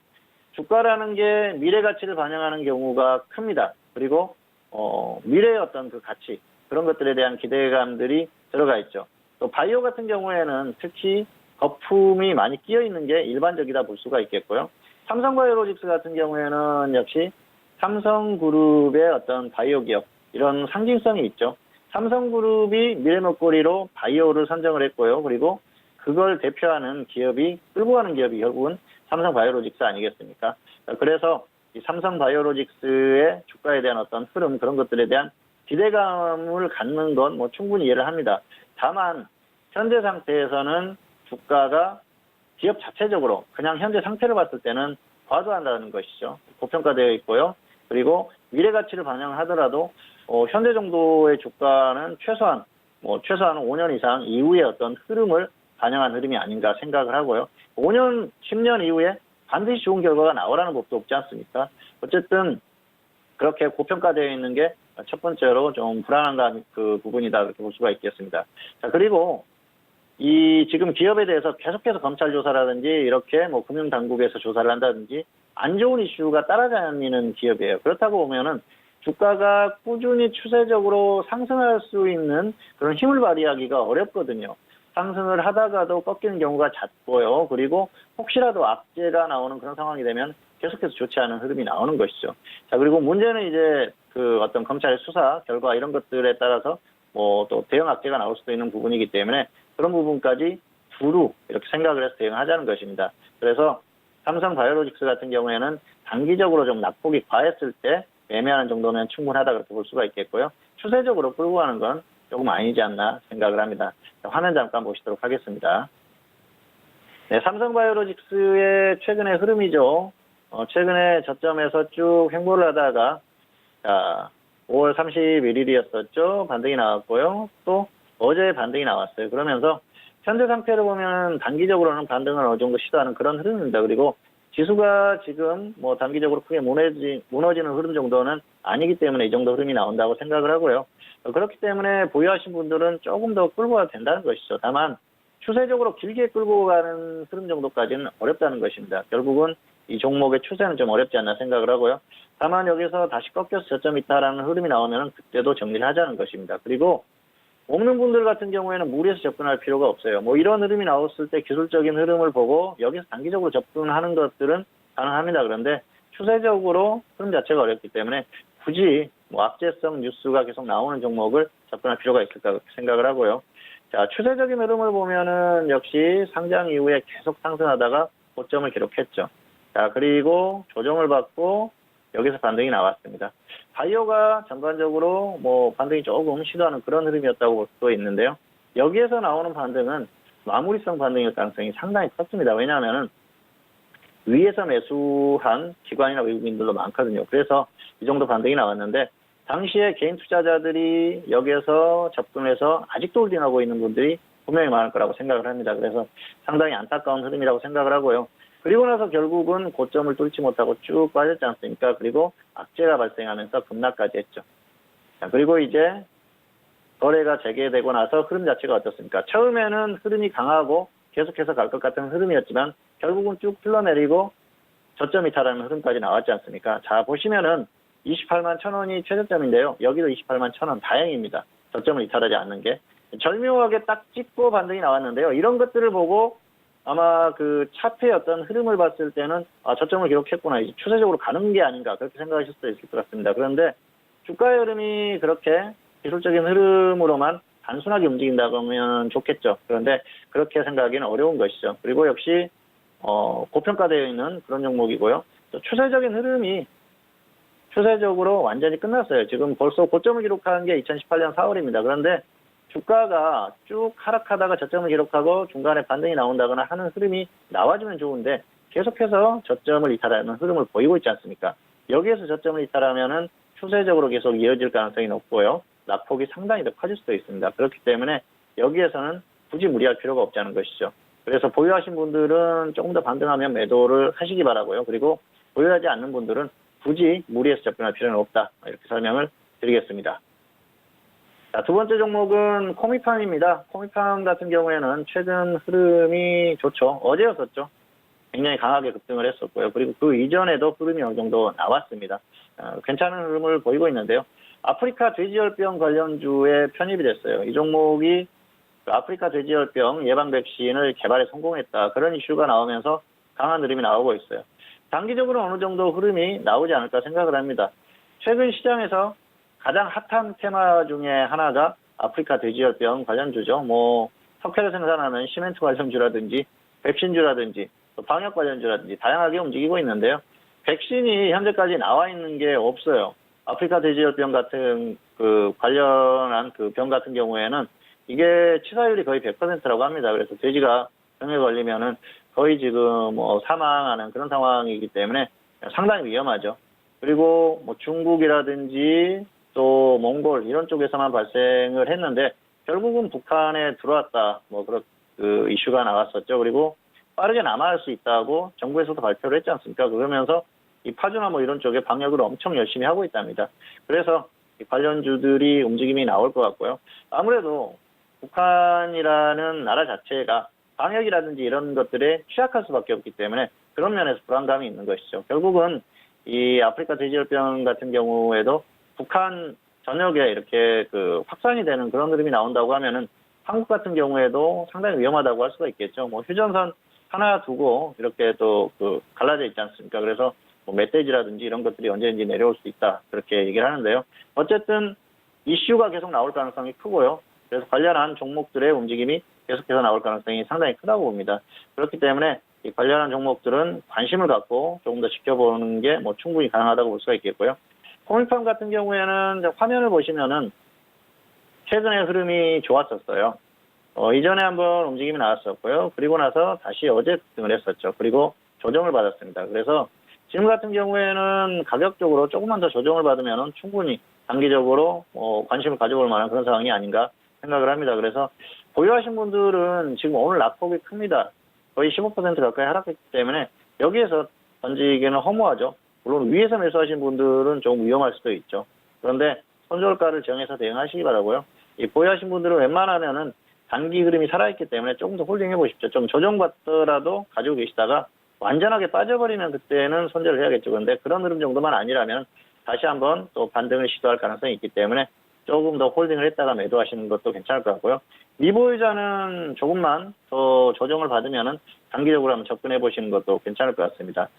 Speaker 3: 주가라는 게 미래 가치를 반영하는 경우가 큽니다. 그리고 미래의 어떤 그 가치 그런 것들에 대한 기대감들이 들어가 있죠. 또 바이오 같은 경우에는 특히 거품이 많이 끼어 있는 게 일반적이다 볼 수가 있겠고요. 삼성바이오로직스 같은 경우에는 역시 삼성그룹의 어떤 바이오 기업 이런 상징성이 있죠. 삼성그룹이 미래 먹거리로 바이오를 선정을 했고요. 그리고 그걸 대표하는 기업이 끌고 가는 기업이 결국은 삼성바이오로직스 아니겠습니까? 그래서 이 삼성바이오로직스의 주가에 대한 어떤 흐름 그런 것들에 대한 기대감을 갖는 건 뭐 충분히 이해를 합니다. 다만 현재 상태에서는 주가가 기업 자체적으로 그냥 현재 상태를 봤을 때는 과도한다는 것이죠. 고평가되어 있고요. 그리고 미래 가치를 반영하더라도 현재 정도의 주가는 최소한 5년 이상 이후의 어떤 흐름을 반영한 흐름이 아닌가 생각을 하고요. 5년, 10년 이후에 반드시 좋은 결과가 나오라는 법도 없지 않습니까? 어쨌든 그렇게 고평가되어 있는 게 첫 번째로 좀 불안한 그 부분이다 그렇게 볼 수가 있겠습니다. 자, 그리고 이 지금 기업에 대해서 계속해서 검찰 조사라든지 이렇게 뭐 금융당국에서 조사를 한다든지 안 좋은 이슈가 따라다니는 기업이에요. 그렇다고 보면은 주가가 꾸준히 추세적으로 상승할 수 있는 그런 힘을 발휘하기가 어렵거든요. 상승을 하다가도 꺾이는 경우가 잦고요. 그리고 혹시라도 악재가 나오는 그런 상황이 되면 계속해서 좋지 않은 흐름이 나오는 것이죠. 자, 그리고 문제는 이제 그 어떤 검찰의 수사 결과 이런 것들에 따라서 뭐 또 대형 악재가 나올 수도 있는 부분이기 때문에 그런 부분까지 두루 이렇게 생각을 해서 대응하자는 것입니다. 그래서 삼성바이오로직스 같은 경우에는 단기적으로 좀 낙폭이 과했을 때 매매하는 정도면 충분하다 그렇게 볼 수가 있겠고요. 추세적으로 끌고 가는 건 조금 아니지 않나 생각을 합니다. 화면 잠깐 보시도록 하겠습니다. 네, 삼성바이오로직스의 최근의 흐름이죠. 최근에 저점에서 쭉 횡보를 하다가 5월 31일이었었죠. 반등이 나왔고요. 또 어제 반등이 나왔어요. 그러면서 현재 상태로 보면 단기적으로는 반등을 어느 정도 시도하는 그런 흐름입니다. 그리고 지수가 지금 뭐 단기적으로 크게 무너지는 흐름 정도는 아니기 때문에 이 정도 흐름이 나온다고 생각을 하고요. 그렇기 때문에 보유하신 분들은 조금 더 끌고 가도 된다는 것이죠. 다만 추세적으로 길게 끌고 가는 흐름 정도까지는 어렵다는 것입니다. 결국은 이 종목의 추세는 좀 어렵지 않나 생각을 하고요. 다만 여기서 다시 꺾여서 저점 있다라는 흐름이 나오면 그때도 정리를 하자는 것입니다. 그리고 없는 분들 같은 경우에는 무리해서 접근할 필요가 없어요. 뭐 이런 흐름이 나왔을 때 기술적인 흐름을 보고 여기서 단기적으로 접근하는 것들은 가능합니다. 그런데 추세적으로 흐름 자체가 어렵기 때문에 굳이 뭐 악재성 뉴스가 계속 나오는 종목을 접근할 필요가 있을까 그렇게 생각을 하고요. 자, 추세적인 흐름을 보면은 역시 상장 이후에 계속 상승하다가 고점을 기록했죠. 자, 그리고 조정을 받고 여기서 반등이 나왔습니다. 바이오가 전반적으로 뭐 반등이 조금 시도하는 그런 흐름이었다고 볼 수도 있는데요. 여기에서 나오는 반등은 마무리성 반등일 가능성이 상당히 컸습니다. 왜냐하면은 위에서 매수한 기관이나 외국인들도 많거든요. 그래서 이 정도 반등이 나왔는데 당시에 개인 투자자들이 여기에서 접근해서 아직도 홀딩하고 있는 분들이 분명히 많을 거라고 생각을 합니다. 그래서 상당히 안타까운 흐름이라고 생각을 하고요. 그리고 나서 결국은 고점을 뚫지 못하고 쭉 빠졌지 않습니까? 그리고 악재가 발생하면서 급락까지 했죠. 자, 그리고 이제 거래가 재개되고 나서 흐름 자체가 어떻습니까? 처음에는 흐름이 강하고 계속해서 갈 것 같은 흐름이었지만 결국은 쭉 흘러내리고 저점 이탈하는 흐름까지 나왔지 않습니까? 자, 보시면은 28만 1,000원이 최저점인데요. 여기도 28만 1,000원 다행입니다. 저점을 이탈하지 않는 게. 절묘하게 딱 찍고 반등이 나왔는데요. 이런 것들을 보고 아마 그 차트의 어떤 흐름을 봤을 때는 저점을 기록했구나. 이제 추세적으로 가는 게 아닌가 그렇게 생각하실 수도 있을 것 같습니다. 그런데 주가의 흐름이 그렇게 기술적인 흐름으로만 단순하게 움직인다고 하면 좋겠죠. 그런데 그렇게 생각하기는 어려운 것이죠. 그리고 역시 고평가되어 있는 그런 종목이고요. 또 추세적인 흐름이 추세적으로 완전히 끝났어요. 지금 벌써 고점을 기록한 게 2018년 4월입니다. 그런데 주가가 쭉 하락하다가 저점을 기록하고 중간에 반등이 나온다거나 하는 흐름이 나와주면 좋은데 계속해서 저점을 이탈하는 흐름을 보이고 있지 않습니까? 여기에서 저점을 이탈하면은 추세적으로 계속 이어질 가능성이 높고요. 낙폭이 상당히 더 커질 수도 있습니다. 그렇기 때문에 여기에서는 굳이 무리할 필요가 없다는 것이죠. 그래서 보유하신 분들은 조금 더 반등하면 매도를 하시기 바라고요. 그리고 보유하지 않는 분들은 굳이 무리해서 접근할 필요는 없다. 이렇게 설명을 드리겠습니다. 자, 두 번째 종목은 코미팜입니다. 코미팜 같은 경우에는 최근 흐름이 좋죠. 어제였었죠. 굉장히 강하게 급등을 했었고요. 그리고 그 이전에도 흐름이 어느 정도 나왔습니다. 괜찮은 흐름을 보이고 있는데요. 아프리카 돼지열병 관련주에 편입이 됐어요. 이 종목이 아프리카 돼지열병 예방 백신을 개발에 성공했다. 그런 이슈가 나오면서 강한 흐름이 나오고 있어요. 단기적으로 어느 정도 흐름이 나오지 않을까 생각을 합니다. 최근 시장에서 가장 핫한 테마 중에 하나가 아프리카 돼지열병 관련주죠. 뭐 석회를 생산하는 시멘트 관련주라든지 백신주라든지 또 방역 관련주라든지 다양하게 움직이고 있는데요. 백신이 현재까지 나와 있는 게 없어요. 아프리카 돼지열병 같은 그 관련한 그 병 같은 경우에는 이게 치사율이 거의 100%라고 합니다. 그래서 돼지가 병에 걸리면은 거의 지금 뭐 사망하는 그런 상황이기 때문에 상당히 위험하죠. 그리고 뭐 중국이라든지 또 몽골 이런 쪽에서만 발생을 했는데 결국은 북한에 들어왔다. 뭐 그런 그 이슈가 나왔었죠. 그리고 빠르게 남아할 수 있다고 정부에서도 발표를 했지 않습니까? 그러면서 이 파주나 뭐 이런 쪽에 방역을 엄청 열심히 하고 있답니다. 그래서 이 관련주들이 움직임이 나올 것 같고요. 아무래도 북한이라는 나라 자체가 방역이라든지 이런 것들에 취약할 수밖에 없기 때문에 그런 면에서 불안감이 있는 것이죠. 결국은 이 아프리카 돼지열병 같은 경우에도 북한 전역에 이렇게 그 확산이 되는 그런 흐름이 나온다고 하면은 한국 같은 경우에도 상당히 위험하다고 할 수가 있겠죠. 뭐 휴전선 하나 두고 이렇게 또 그 갈라져 있지 않습니까? 그래서 뭐 멧돼지라든지 이런 것들이 언제든지 내려올 수 있다. 그렇게 얘기를 하는데요. 어쨌든 이슈가 계속 나올 가능성이 크고요. 그래서 관련한 종목들의 움직임이 계속해서 나올 가능성이 상당히 크다고 봅니다. 그렇기 때문에 이 관련한 종목들은 관심을 갖고 조금 더 지켜보는 게 뭐 충분히 가능하다고 볼 수가 있겠고요. 코미팜 같은 경우에는 화면을 보시면은 최근의 흐름이 좋았었어요. 이전에 한번 움직임이 나왔었고요. 그리고 나서 다시 어제 급등을 했었죠. 그리고 조정을 받았습니다. 그래서 지금 같은 경우에는 가격적으로 조금만 더 조정을 받으면 충분히 단기적으로 관심을 가져볼 만한 그런 상황이 아닌가 생각을 합니다. 그래서 보유하신 분들은 지금 오늘 낙폭이 큽니다. 거의 15% 가까이 하락했기 때문에 여기에서 던지기는 허무하죠. 물론 위에서 매수하신 분들은 조금 위험할 수도 있죠. 그런데 손절가를 정해서 대응하시기 바라고요. 이 보유하신 분들은 웬만하면은 단기 흐름이 살아있기 때문에 조금 더 홀딩해 보십시오. 좀 조정받더라도 가지고 계시다가 완전하게 빠져버리면 그때는 손절을 해야겠죠. 그런데 그런 흐름 정도만 아니라면 다시 한번 또 반등을 시도할 가능성이 있기 때문에 조금 더 홀딩을 했다가 매도하시는 것도 괜찮을 것 같고요. 미보유자는 조금만 더 조정을 받으면은 단기적으로 한번 접근해 보시는 것도 괜찮을 것 같습니다.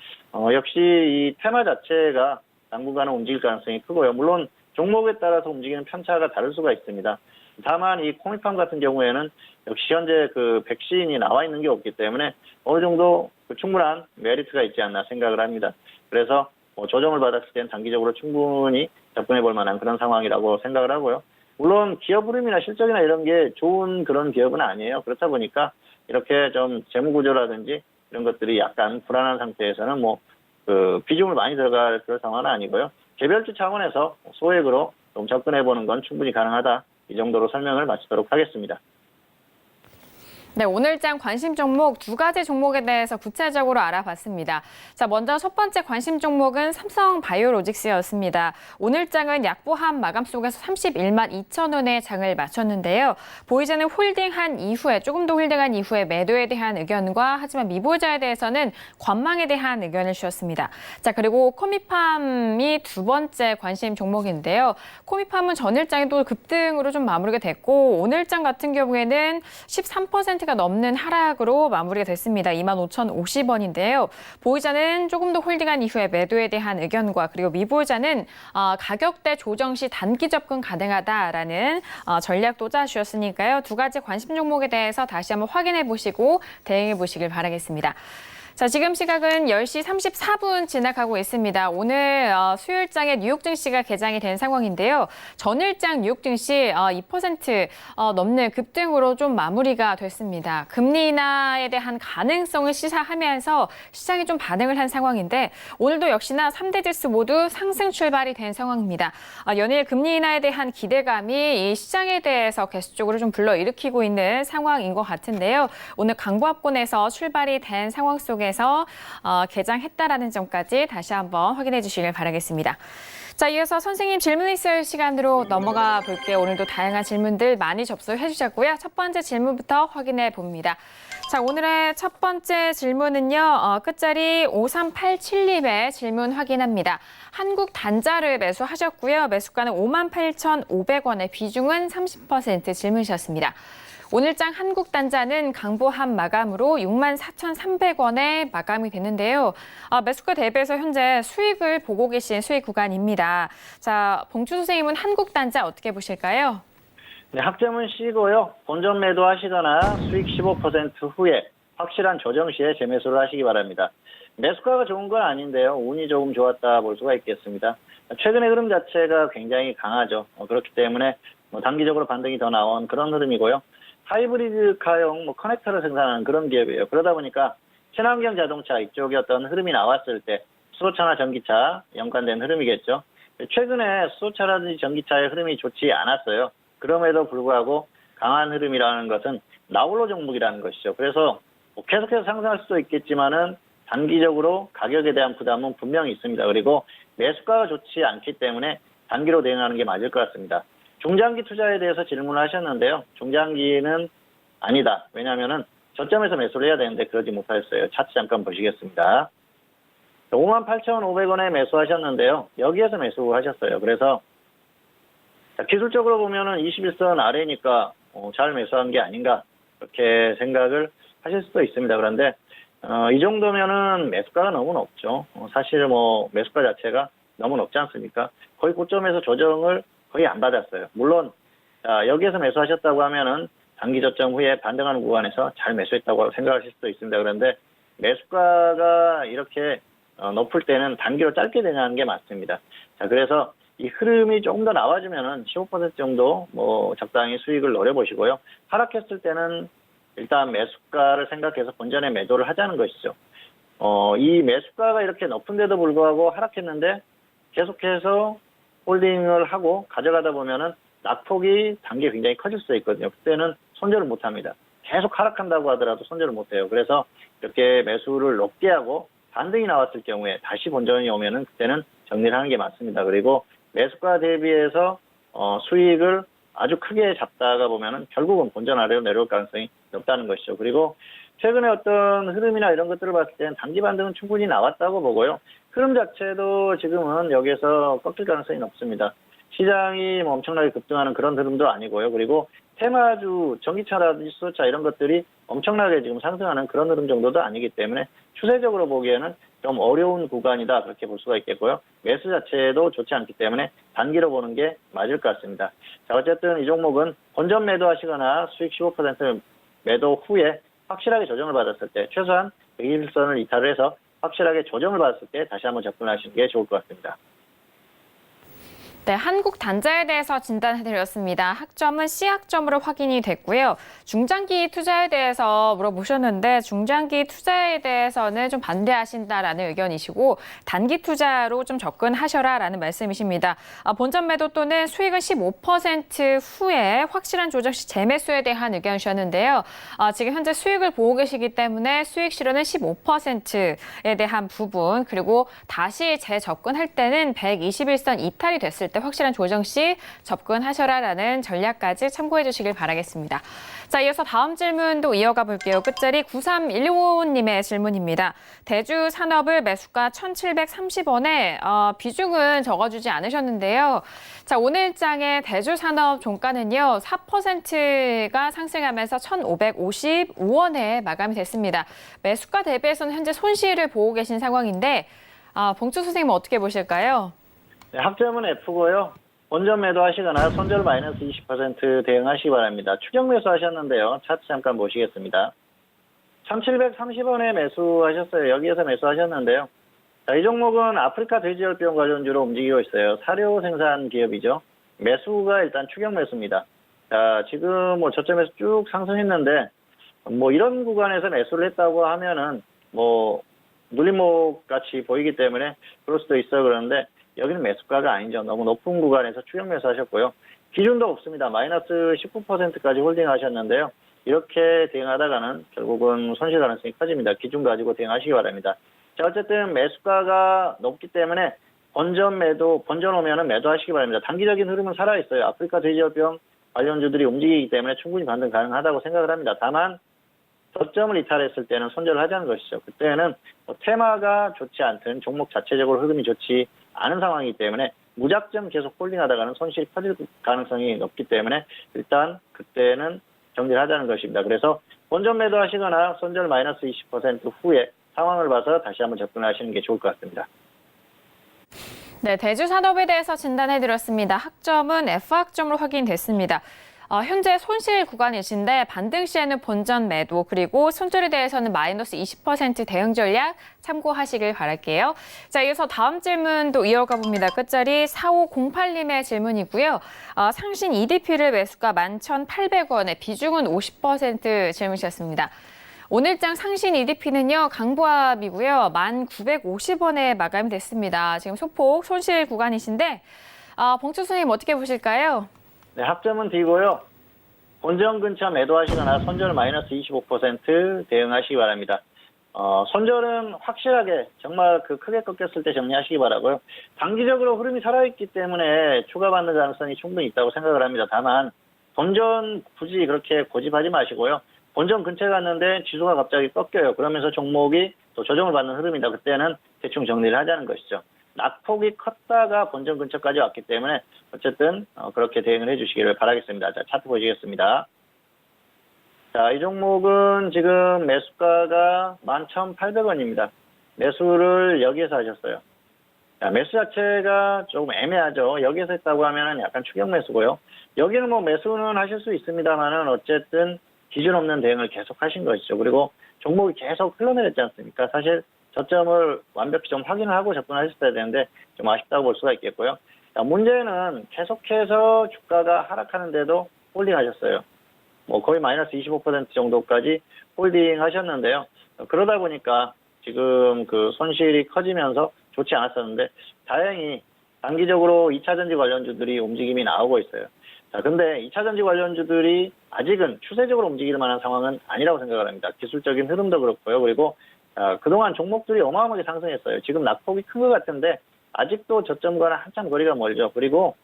Speaker 3: 역시 이 테마 자체가 당분간은 움직일 가능성이 크고요. 물론 종목에 따라서 움직이는 편차가 다를 수가 있습니다. 다만 이 코미팜 같은 경우에는 역시 현재 그 백신이 나와 있는 게 없기 때문에 어느 정도 충분한 메리트가 있지 않나 생각을 합니다. 그래서 조정을 받았을 때는 단기적으로 충분히 접근해 볼 만한 그런 상황이라고 생각을 하고요. 물론 기업 흐름이나 실적이나 이런 게 좋은 그런 기업은 아니에요. 그렇다 보니까 이렇게 좀 재무 구조라든지 이런 것들이 약간 불안한 상태에서는 비중을 많이 들어갈 그런 상황은 아니고요. 개별주 차원에서 소액으로 좀 접근해 보는 건 충분히 가능하다. 이 정도로 설명을 마치도록 하겠습니다.
Speaker 2: 네, 오늘장 관심 종목 두 가지 종목에 대해서 구체적으로 알아봤습니다. 자, 먼저 첫 번째 관심 종목은 삼성바이오로직스였습니다. 오늘장은 약보합 마감 속에서 31만 2천 원에 장을 마쳤는데요. 보유자는 홀딩한 이후에 조금 더 홀딩한 이후에 매도에 대한 의견과 하지만 미보유자에 대해서는 관망에 대한 의견을 주셨습니다. 자, 그리고 코미팜이 두 번째 관심 종목인데요. 코미팜은 전일장에도 급등으로 좀 마무리가 됐고 오늘장 같은 경우에는 13%가 넘는 하락으로 마무리가 됐습니다. 25,050원인데요. 보유자는 조금 더 홀딩한 이후에 매도에 대한 의견과 그리고 미보유자는 가격대 조정 시 단기 접근 가능하다라는 전략도 짜주셨으니까요. 두 가지 관심 종목에 대해서 다시 한번 확인해 보시고 대응해 보시길 바라겠습니다. 자, 지금 시각은 10시 34분 지나가고 있습니다. 오늘 수요일장에 뉴욕 증시가 개장이 된 상황인데요. 전일장 뉴욕 증시 2% 넘는 급등으로 좀 마무리가 됐습니다. 금리 인하에 대한 가능성을 시사하면서 시장이 좀 반응을 한 상황인데 오늘도 역시나 3대 지수 모두 상승 출발이 된 상황입니다. 연일 금리 인하에 대한 기대감이 이 시장에 대해서 계속적으로 좀 불러일으키고 있는 상황인 것 같은데요. 오늘 강보합권에서 출발이 된 상황 속에서 개장했다라는 점까지 다시 한번 확인해 주시길 바라겠습니다. 자, 이어서 선생님 질문 있을 시간으로 넘어가 볼게요. 오늘도 다양한 질문들 많이 접수해 주셨고요. 첫 번째 질문부터 확인해 봅니다. 자, 오늘의 첫 번째 질문은요. 끝자리 5387님의 질문 확인합니다. 한국 단자를 매수하셨고요. 매수가는 58,500원에 비중은 30% 질문이셨습니다. 오늘장 한국 단자는 강보합 마감으로 64,300원에 마감이 됐는데요. 매수가 대비해서 현재 수익을 보고 계신 수익 구간입니다. 자, 봉추 선생님은 한국 단자 어떻게 보실까요?
Speaker 3: 네, 학점은 C고요. 본전 매도하시거나 수익 15% 후에 확실한 조정 시에 재매수를 하시기 바랍니다. 매수가가 좋은 건 아닌데요. 운이 조금 좋았다 볼 수가 있겠습니다. 최근의 흐름 자체가 굉장히 강하죠. 그렇기 때문에 단기적으로 반등이 더 나온 그런 흐름이고요. 하이브리드카용 커넥터를 생산하는 그런 기업이에요. 그러다 보니까 친환경 자동차 이쪽에 어떤 흐름이 나왔을 때 수소차나 전기차 연관된 흐름이겠죠. 최근에 수소차라든지 전기차의 흐름이 좋지 않았어요. 그럼에도 불구하고 강한 흐름이라는 것은 나홀로 종목이라는 것이죠. 그래서 계속해서 상승할 수도 있겠지만은 단기적으로 가격에 대한 부담은 분명히 있습니다. 그리고 매수가가 좋지 않기 때문에 단기로 대응하는 게 맞을 것 같습니다. 중장기 투자에 대해서 질문을 하셨는데요. 중장기는 아니다. 왜냐하면은 저점에서 매수를 해야 되는데 그러지 못하셨어요. 차트 잠깐 보시겠습니다. 58,500원에 매수하셨는데요. 여기에서 매수하셨어요. 그래서 기술적으로 보면은 21선 아래니까 잘 매수한 게 아닌가 그렇게 생각을 하실 수도 있습니다. 그런데 이 정도면은 매수가가 너무 높죠. 사실 매수가 자체가 너무 높지 않습니까? 거의 고점에서 조정을 거의 안 받았어요. 물론 여기에서 매수하셨다고 하면은 단기 저점 후에 반등하는 구간에서 잘 매수했다고 생각하실 수도 있습니다. 그런데 매수가가 이렇게 높을 때는 단기로 짧게 대응하는 게 맞습니다. 자, 그래서 이 흐름이 조금 더 나와주면은 15% 정도 적당히 수익을 노려보시고요. 하락했을 때는 일단 매수가를 생각해서 본전에 매도를 하자는 것이죠. 이 매수가가 이렇게 높은데도 불구하고 하락했는데 계속해서 홀딩을 하고 가져가다 보면은 낙폭이 단계 굉장히 커질 수 있거든요. 그때는 손절을 못 합니다. 계속 하락한다고 하더라도 손절을 못 해요. 그래서 이렇게 매수를 높게 하고 반등이 나왔을 경우에 다시 본전이 오면은 그때는 정리를 하는 게 맞습니다. 그리고 매수가 대비해서 수익을 아주 크게 잡다가 보면은 결국은 본전 아래로 내려올 가능성이 높다는 것이죠. 그리고 최근에 어떤 흐름이나 이런 것들을 봤을 때는 단기 반등은 충분히 나왔다고 보고요. 흐름 자체도 지금은 여기에서 꺾일 가능성이 높습니다. 시장이 뭐 엄청나게 급등하는 그런 흐름도 아니고요. 그리고 테마주, 전기차라든지 수소차 이런 것들이 엄청나게 지금 상승하는 그런 흐름 정도도 아니기 때문에 추세적으로 보기에는 좀 어려운 구간이다 그렇게 볼 수가 있겠고요. 매수 자체도 좋지 않기 때문에 단기로 보는 게 맞을 것 같습니다. 자, 어쨌든 이 종목은 본전 매도하시거나 수익 15% 매도 후에 확실하게 조정을 받았을 때 최소한 121선을 이탈을 해서 확실하게 조정을 받았을 때 다시 한번 접근하시는 게 좋을 것 같습니다.
Speaker 2: 네, 한국 단자에 대해서 진단해드렸습니다. 학점은 C학점으로 확인이 됐고요. 중장기 투자에 대해서 물어보셨는데 중장기 투자에 대해서는 좀 반대하신다라는 의견이시고 단기 투자로 좀 접근하셔라라는 말씀이십니다. 본전 매도 또는 수익은 15% 후에 확실한 조정 시 재매수에 대한 의견이셨는데요. 지금 현재 수익을 보고 계시기 때문에 수익 실현은 15%에 대한 부분 그리고 다시 재접근할 때는 121선 이탈이 됐을 때 확실한 조정 시 접근하셔라라는 전략까지 참고해 주시길 바라겠습니다. 자, 이어서 다음 질문도 이어가 볼게요. 끝자리 9315님의 질문입니다. 대주 산업을 매수가 1,730원에 비중은 적어주지 않으셨는데요. 자, 오늘장의 대주 산업 종가는요. 4%가 상승하면서 1,555원에 마감이 됐습니다. 매수가 대비해서는 현재 손실을 보고 계신 상황인데 봉투 선생님은 어떻게 보실까요?
Speaker 3: 네, 학점은 F고요. 본전 매도하시거나 손절 마이너스 20% 대응하시기 바랍니다. 추격 매수하셨는데요. 차트 잠깐 보시겠습니다. 1,730원에 매수하셨어요. 여기에서 매수하셨는데요. 자, 이 종목은 아프리카 돼지열병 관련주로 움직이고 있어요. 사료 생산 기업이죠. 매수가 일단 추격 매수입니다. 자, 지금 뭐 저점에서 쭉 상승했는데 뭐 이런 구간에서 매수를 했다고 하면은 뭐 눌림목 같이 보이기 때문에 그럴 수도 있어요. 그런데 여기는 매수가가 아니죠. 너무 높은 구간에서 추격 매수하셨고요. 기준도 없습니다. 마이너스 19%까지 홀딩하셨는데요. 이렇게 대응하다가는 결국은 손실 가능성이 커집니다. 기준 가지고 대응하시기 바랍니다. 자, 어쨌든 매수가가 높기 때문에 본전 오면은 매도하시기 바랍니다. 단기적인 흐름은 살아있어요. 아프리카 돼지열병 관련주들이 움직이기 때문에 충분히 반등 가능하다고 생각을 합니다. 다만 저점을 이탈했을 때는 손절을 하자는 것이죠. 그때는 테마가 좋지 않든 종목 자체적으로 흐름이 좋지 않은 상황이기 때문에 무작정 계속 홀딩하다가는 손실이 커질 가능성이 높기 때문에 일단 그때는 정리를 하자는 것입니다. 그래서 본전 매도하시거나 손절 마이너스 20% 후에 상황을 봐서 다시 한번 접근하시는 게 좋을 것 같습니다.
Speaker 2: 네, 대주 산업에 대해서 진단해드렸습니다. 학점은 F학점으로 확인됐습니다. 현재 손실 구간이신데 반등 시에는 본전 매도 그리고 손절에 대해서는 마이너스 20% 대응 전략 참고하시길 바랄게요. 자, 이어서 다음 질문도 이어가 봅니다. 끝자리 4508님의 질문이고요. 상신 EDP를 매수가 11,800원에 비중은 50% 질문이셨습니다. 오늘장 상신 EDP는요, 강보합이고요. 1,950원에 마감이 됐습니다. 지금 소폭 손실 구간이신데 봉투 선생님 어떻게 보실까요?
Speaker 3: 네, 학점은 D고요. 본전 근처 매도하시거나 손절 마이너스 25% 대응하시기 바랍니다. 손절은 확실하게 정말 크게 꺾였을 때 정리하시기 바라고요. 단기적으로 흐름이 살아있기 때문에 추가받는 가능성이 충분히 있다고 생각을 합니다. 다만 본전 굳이 그렇게 고집하지 마시고요. 본전 근처에 갔는데 지수가 갑자기 꺾여요. 그러면서 종목이 또 조정을 받는 흐름이다. 그때는 대충 정리를 하자는 것이죠. 낙폭이 컸다가 본전 근처까지 왔기 때문에 어쨌든 그렇게 대응을 해주시기를 바라겠습니다. 자, 차트 보시겠습니다. 자, 이 종목은 지금 매수가가 11,800원입니다. 매수를 여기에서 하셨어요. 자, 매수 자체가 조금 애매하죠. 여기에서 했다고 하면 약간 추격 매수고요. 여기는 뭐 매수는 하실 수 있습니다만은 어쨌든 기준 없는 대응을 계속 하신 것이죠. 그리고 종목이 계속 흘러내렸지 않습니까? 사실 저점을 완벽히 좀 확인을 하고 접근하셨어야 되는데 좀 아쉽다고 볼 수가 있겠고요. 자, 문제는 계속해서 주가가 하락하는데도 홀딩하셨어요. 뭐 거의 마이너스 25% 정도까지 홀딩하셨는데요. 그러다 보니까 지금 그 손실이 커지면서 좋지 않았었는데 다행히 단기적으로 2차전지 관련주들이 움직임이 나오고 있어요. 자, 근데 2차전지 관련주들이 아직은 추세적으로 움직일 만한 상황은 아니라고 생각을 합니다. 기술적인 흐름도 그렇고요. 그리고 그동안 종목들이 어마어마하게 상승했어요. 지금 낙폭이 큰 것 같은데 아직도 저점과는 한참 거리가 멀죠. 그리고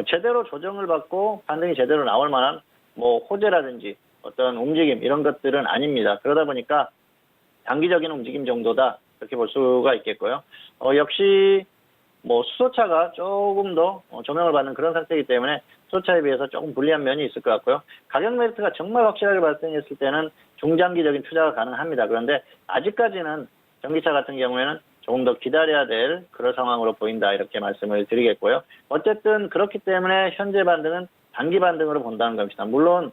Speaker 3: 제대로 조정을 받고 반등이 제대로 나올 만한 뭐 호재라든지 어떤 움직임 이런 것들은 아닙니다. 그러다 보니까 단기적인 움직임 정도다 이렇게 볼 수가 있겠고요. 역시 뭐 수소차가 조금 더 조명을 받는 그런 상태이기 때문에 수소차에 비해서 조금 불리한 면이 있을 것 같고요. 가격 메리트가 정말 확실하게 발생했을 때는 중장기적인 투자가 가능합니다. 그런데 아직까지는 전기차 같은 경우에는 조금 더 기다려야 될 그런 상황으로 보인다 이렇게 말씀을 드리겠고요. 어쨌든 그렇기 때문에 현재 반등은 단기 반등으로 본다는 겁니다. 물론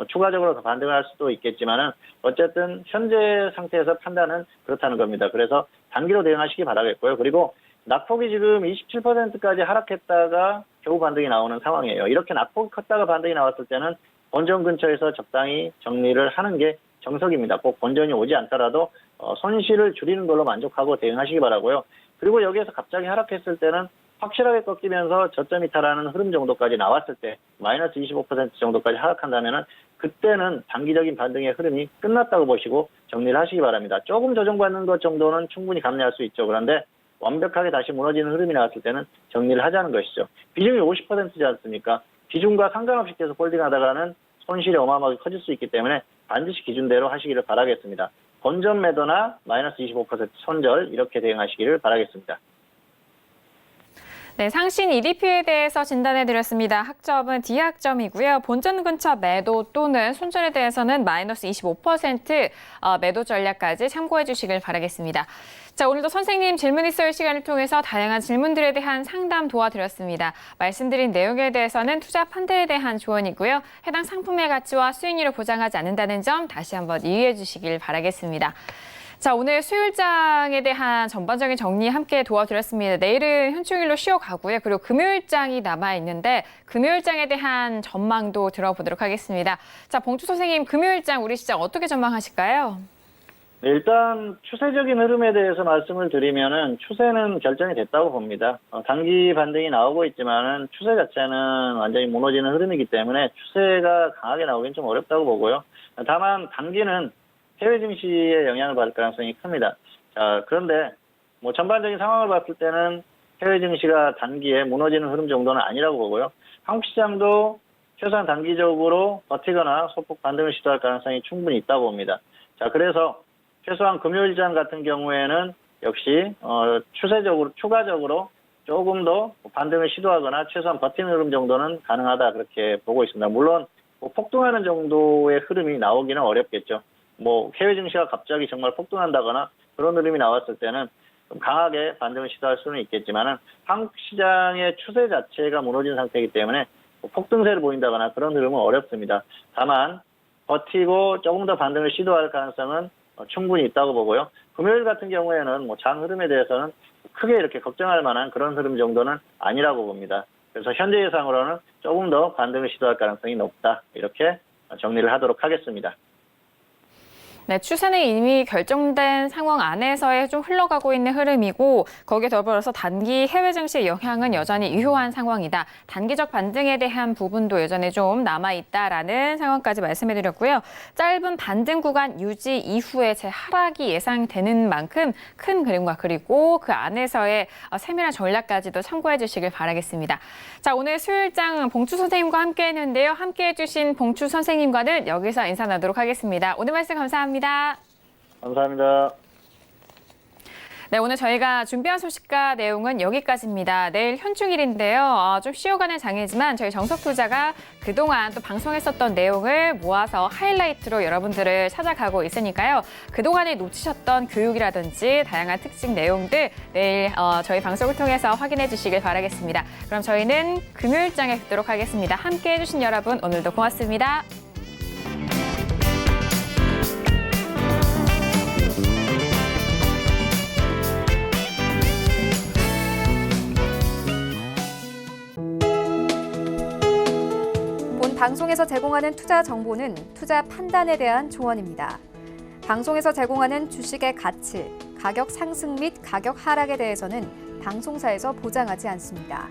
Speaker 3: 추가적으로 더 반등을 할 수도 있겠지만은 어쨌든 현재 상태에서 판단은 그렇다는 겁니다. 그래서 단기로 대응하시기 바라겠고요. 그리고 낙폭이 지금 27%까지 하락했다가 겨우 반등이 나오는 상황이에요. 이렇게 낙폭이 컸다가 반등이 나왔을 때는 본전 근처에서 적당히 정리를 하는 게 정석입니다. 꼭 본전이 오지 않더라도 손실을 줄이는 걸로 만족하고 대응하시기 바라고요. 그리고 여기에서 갑자기 하락했을 때는 확실하게 꺾이면서 저점 이탈하는 흐름 정도까지 나왔을 때 마이너스 25% 정도까지 하락한다면은 그때는 단기적인 반등의 흐름이 끝났다고 보시고 정리를 하시기 바랍니다. 조금 조정받는 것 정도는 충분히 감내할 수 있죠. 그런데 완벽하게 다시 무너지는 흐름이 나왔을 때는 정리를 하자는 것이죠. 비중이 50%지 않습니까? 비중과 상관없이 계속 홀딩하다가는 손실이 어마어마하게 커질 수 있기 때문에 반드시 기준대로 하시기를 바라겠습니다. 본전 매도나 마이너스 25% 손절 이렇게 대응하시기를 바라겠습니다.
Speaker 2: 네, 상신 EDP에 대해서 진단해드렸습니다. 학점은 D학점이고요. 본전 근처 매도 또는 손절에 대해서는 마이너스 25% 매도 전략까지 참고해 주시길 바라겠습니다. 자, 오늘도 선생님 질문 있어요 시간을 통해서 다양한 질문들에 대한 상담 도와드렸습니다. 말씀드린 내용에 대해서는 투자 판단에 대한 조언이고요. 해당 상품의 가치와 수익률을 보장하지 않는다는 점 다시 한번 유의해 주시길 바라겠습니다. 자, 오늘 수요일장에 대한 전반적인 정리 함께 도와드렸습니다. 내일은 현충일로 쉬어가고요. 그리고 금요일장이 남아있는데 금요일장에 대한 전망도 들어보도록 하겠습니다. 자, 봉주 선생님, 금요일장 우리 시장 어떻게 전망하실까요?
Speaker 3: 네, 일단 추세적인 흐름에 대해서 말씀을 드리면은 추세는 결정이 됐다고 봅니다. 단기 반등이 나오고 있지만은 추세 자체는 완전히 무너지는 흐름이기 때문에 추세가 강하게 나오긴 좀 어렵다고 보고요. 다만 단기는 해외 증시에 영향을 받을 가능성이 큽니다. 자, 그런데 뭐 전반적인 상황을 봤을 때는 해외 증시가 단기에 무너지는 흐름 정도는 아니라고 보고요. 한국 시장도 최소한 단기적으로 버티거나 소폭 반등을 시도할 가능성이 충분히 있다고 봅니다. 자, 그래서 최소한 금요일장 같은 경우에는 역시 추세적으로 추가적으로 조금 더 반등을 시도하거나 최소한 버티는 흐름 정도는 가능하다 그렇게 보고 있습니다. 물론 뭐 폭등하는 정도의 흐름이 나오기는 어렵겠죠. 뭐 해외 증시가 갑자기 정말 폭등한다거나 그런 흐름이 나왔을 때는 좀 강하게 반등을 시도할 수는 있겠지만은 한국 시장의 추세 자체가 무너진 상태이기 때문에 뭐 폭등세를 보인다거나 그런 흐름은 어렵습니다. 다만 버티고 조금 더 반등을 시도할 가능성은 충분히 있다고 보고요. 금요일 같은 경우에는 뭐 장 흐름에 대해서는 크게 이렇게 걱정할 만한 그런 흐름 정도는 아니라고 봅니다. 그래서 현재 예상으로는 조금 더 반등을 시도할 가능성이 높다. 이렇게 정리를 하도록 하겠습니다.
Speaker 2: 네, 추세는 이미 결정된 상황 안에서의 좀 흘러가고 있는 흐름이고 거기에 더불어서 단기 해외 증시의 영향은 여전히 유효한 상황이다. 단기적 반등에 대한 부분도 여전히 좀 남아있다라는 상황까지 말씀해드렸고요. 짧은 반등 구간 유지 이후에 재하락이 예상되는 만큼 큰 그림과 그리고 그 안에서의 세밀한 전략까지도 참고해 주시길 바라겠습니다. 자, 오늘 수요일장 봉추 선생님과 함께 했는데요. 함께해 주신 봉추 선생님과는 여기서 인사 나누도록 하겠습니다. 오늘 말씀 감사합니다.
Speaker 3: 감사합니다.
Speaker 2: 네, 오늘 저희가 준비한 소식과 내용은 여기까지입니다. 내일 현충일인데요. 좀 쉬어가는 장이지만 저희 정석투자가 그동안 또 방송했었던 내용을 모아서 하이라이트로 여러분들을 찾아가고 있으니까요. 그동안에 놓치셨던 교육이라든지 다양한 특징 내용들 내일 저희 방송을 통해서 확인해 주시길 바라겠습니다. 그럼 저희는 금요일장에 뵙도록 하겠습니다. 함께해 주신 여러분 오늘도 고맙습니다.
Speaker 1: 방송에서 제공하는 투자 정보는 투자 판단에 대한 조언입니다. 방송에서 제공하는 주식의 가치, 가격 상승 및 가격 하락에 대해서는 방송사에서 보장하지 않습니다.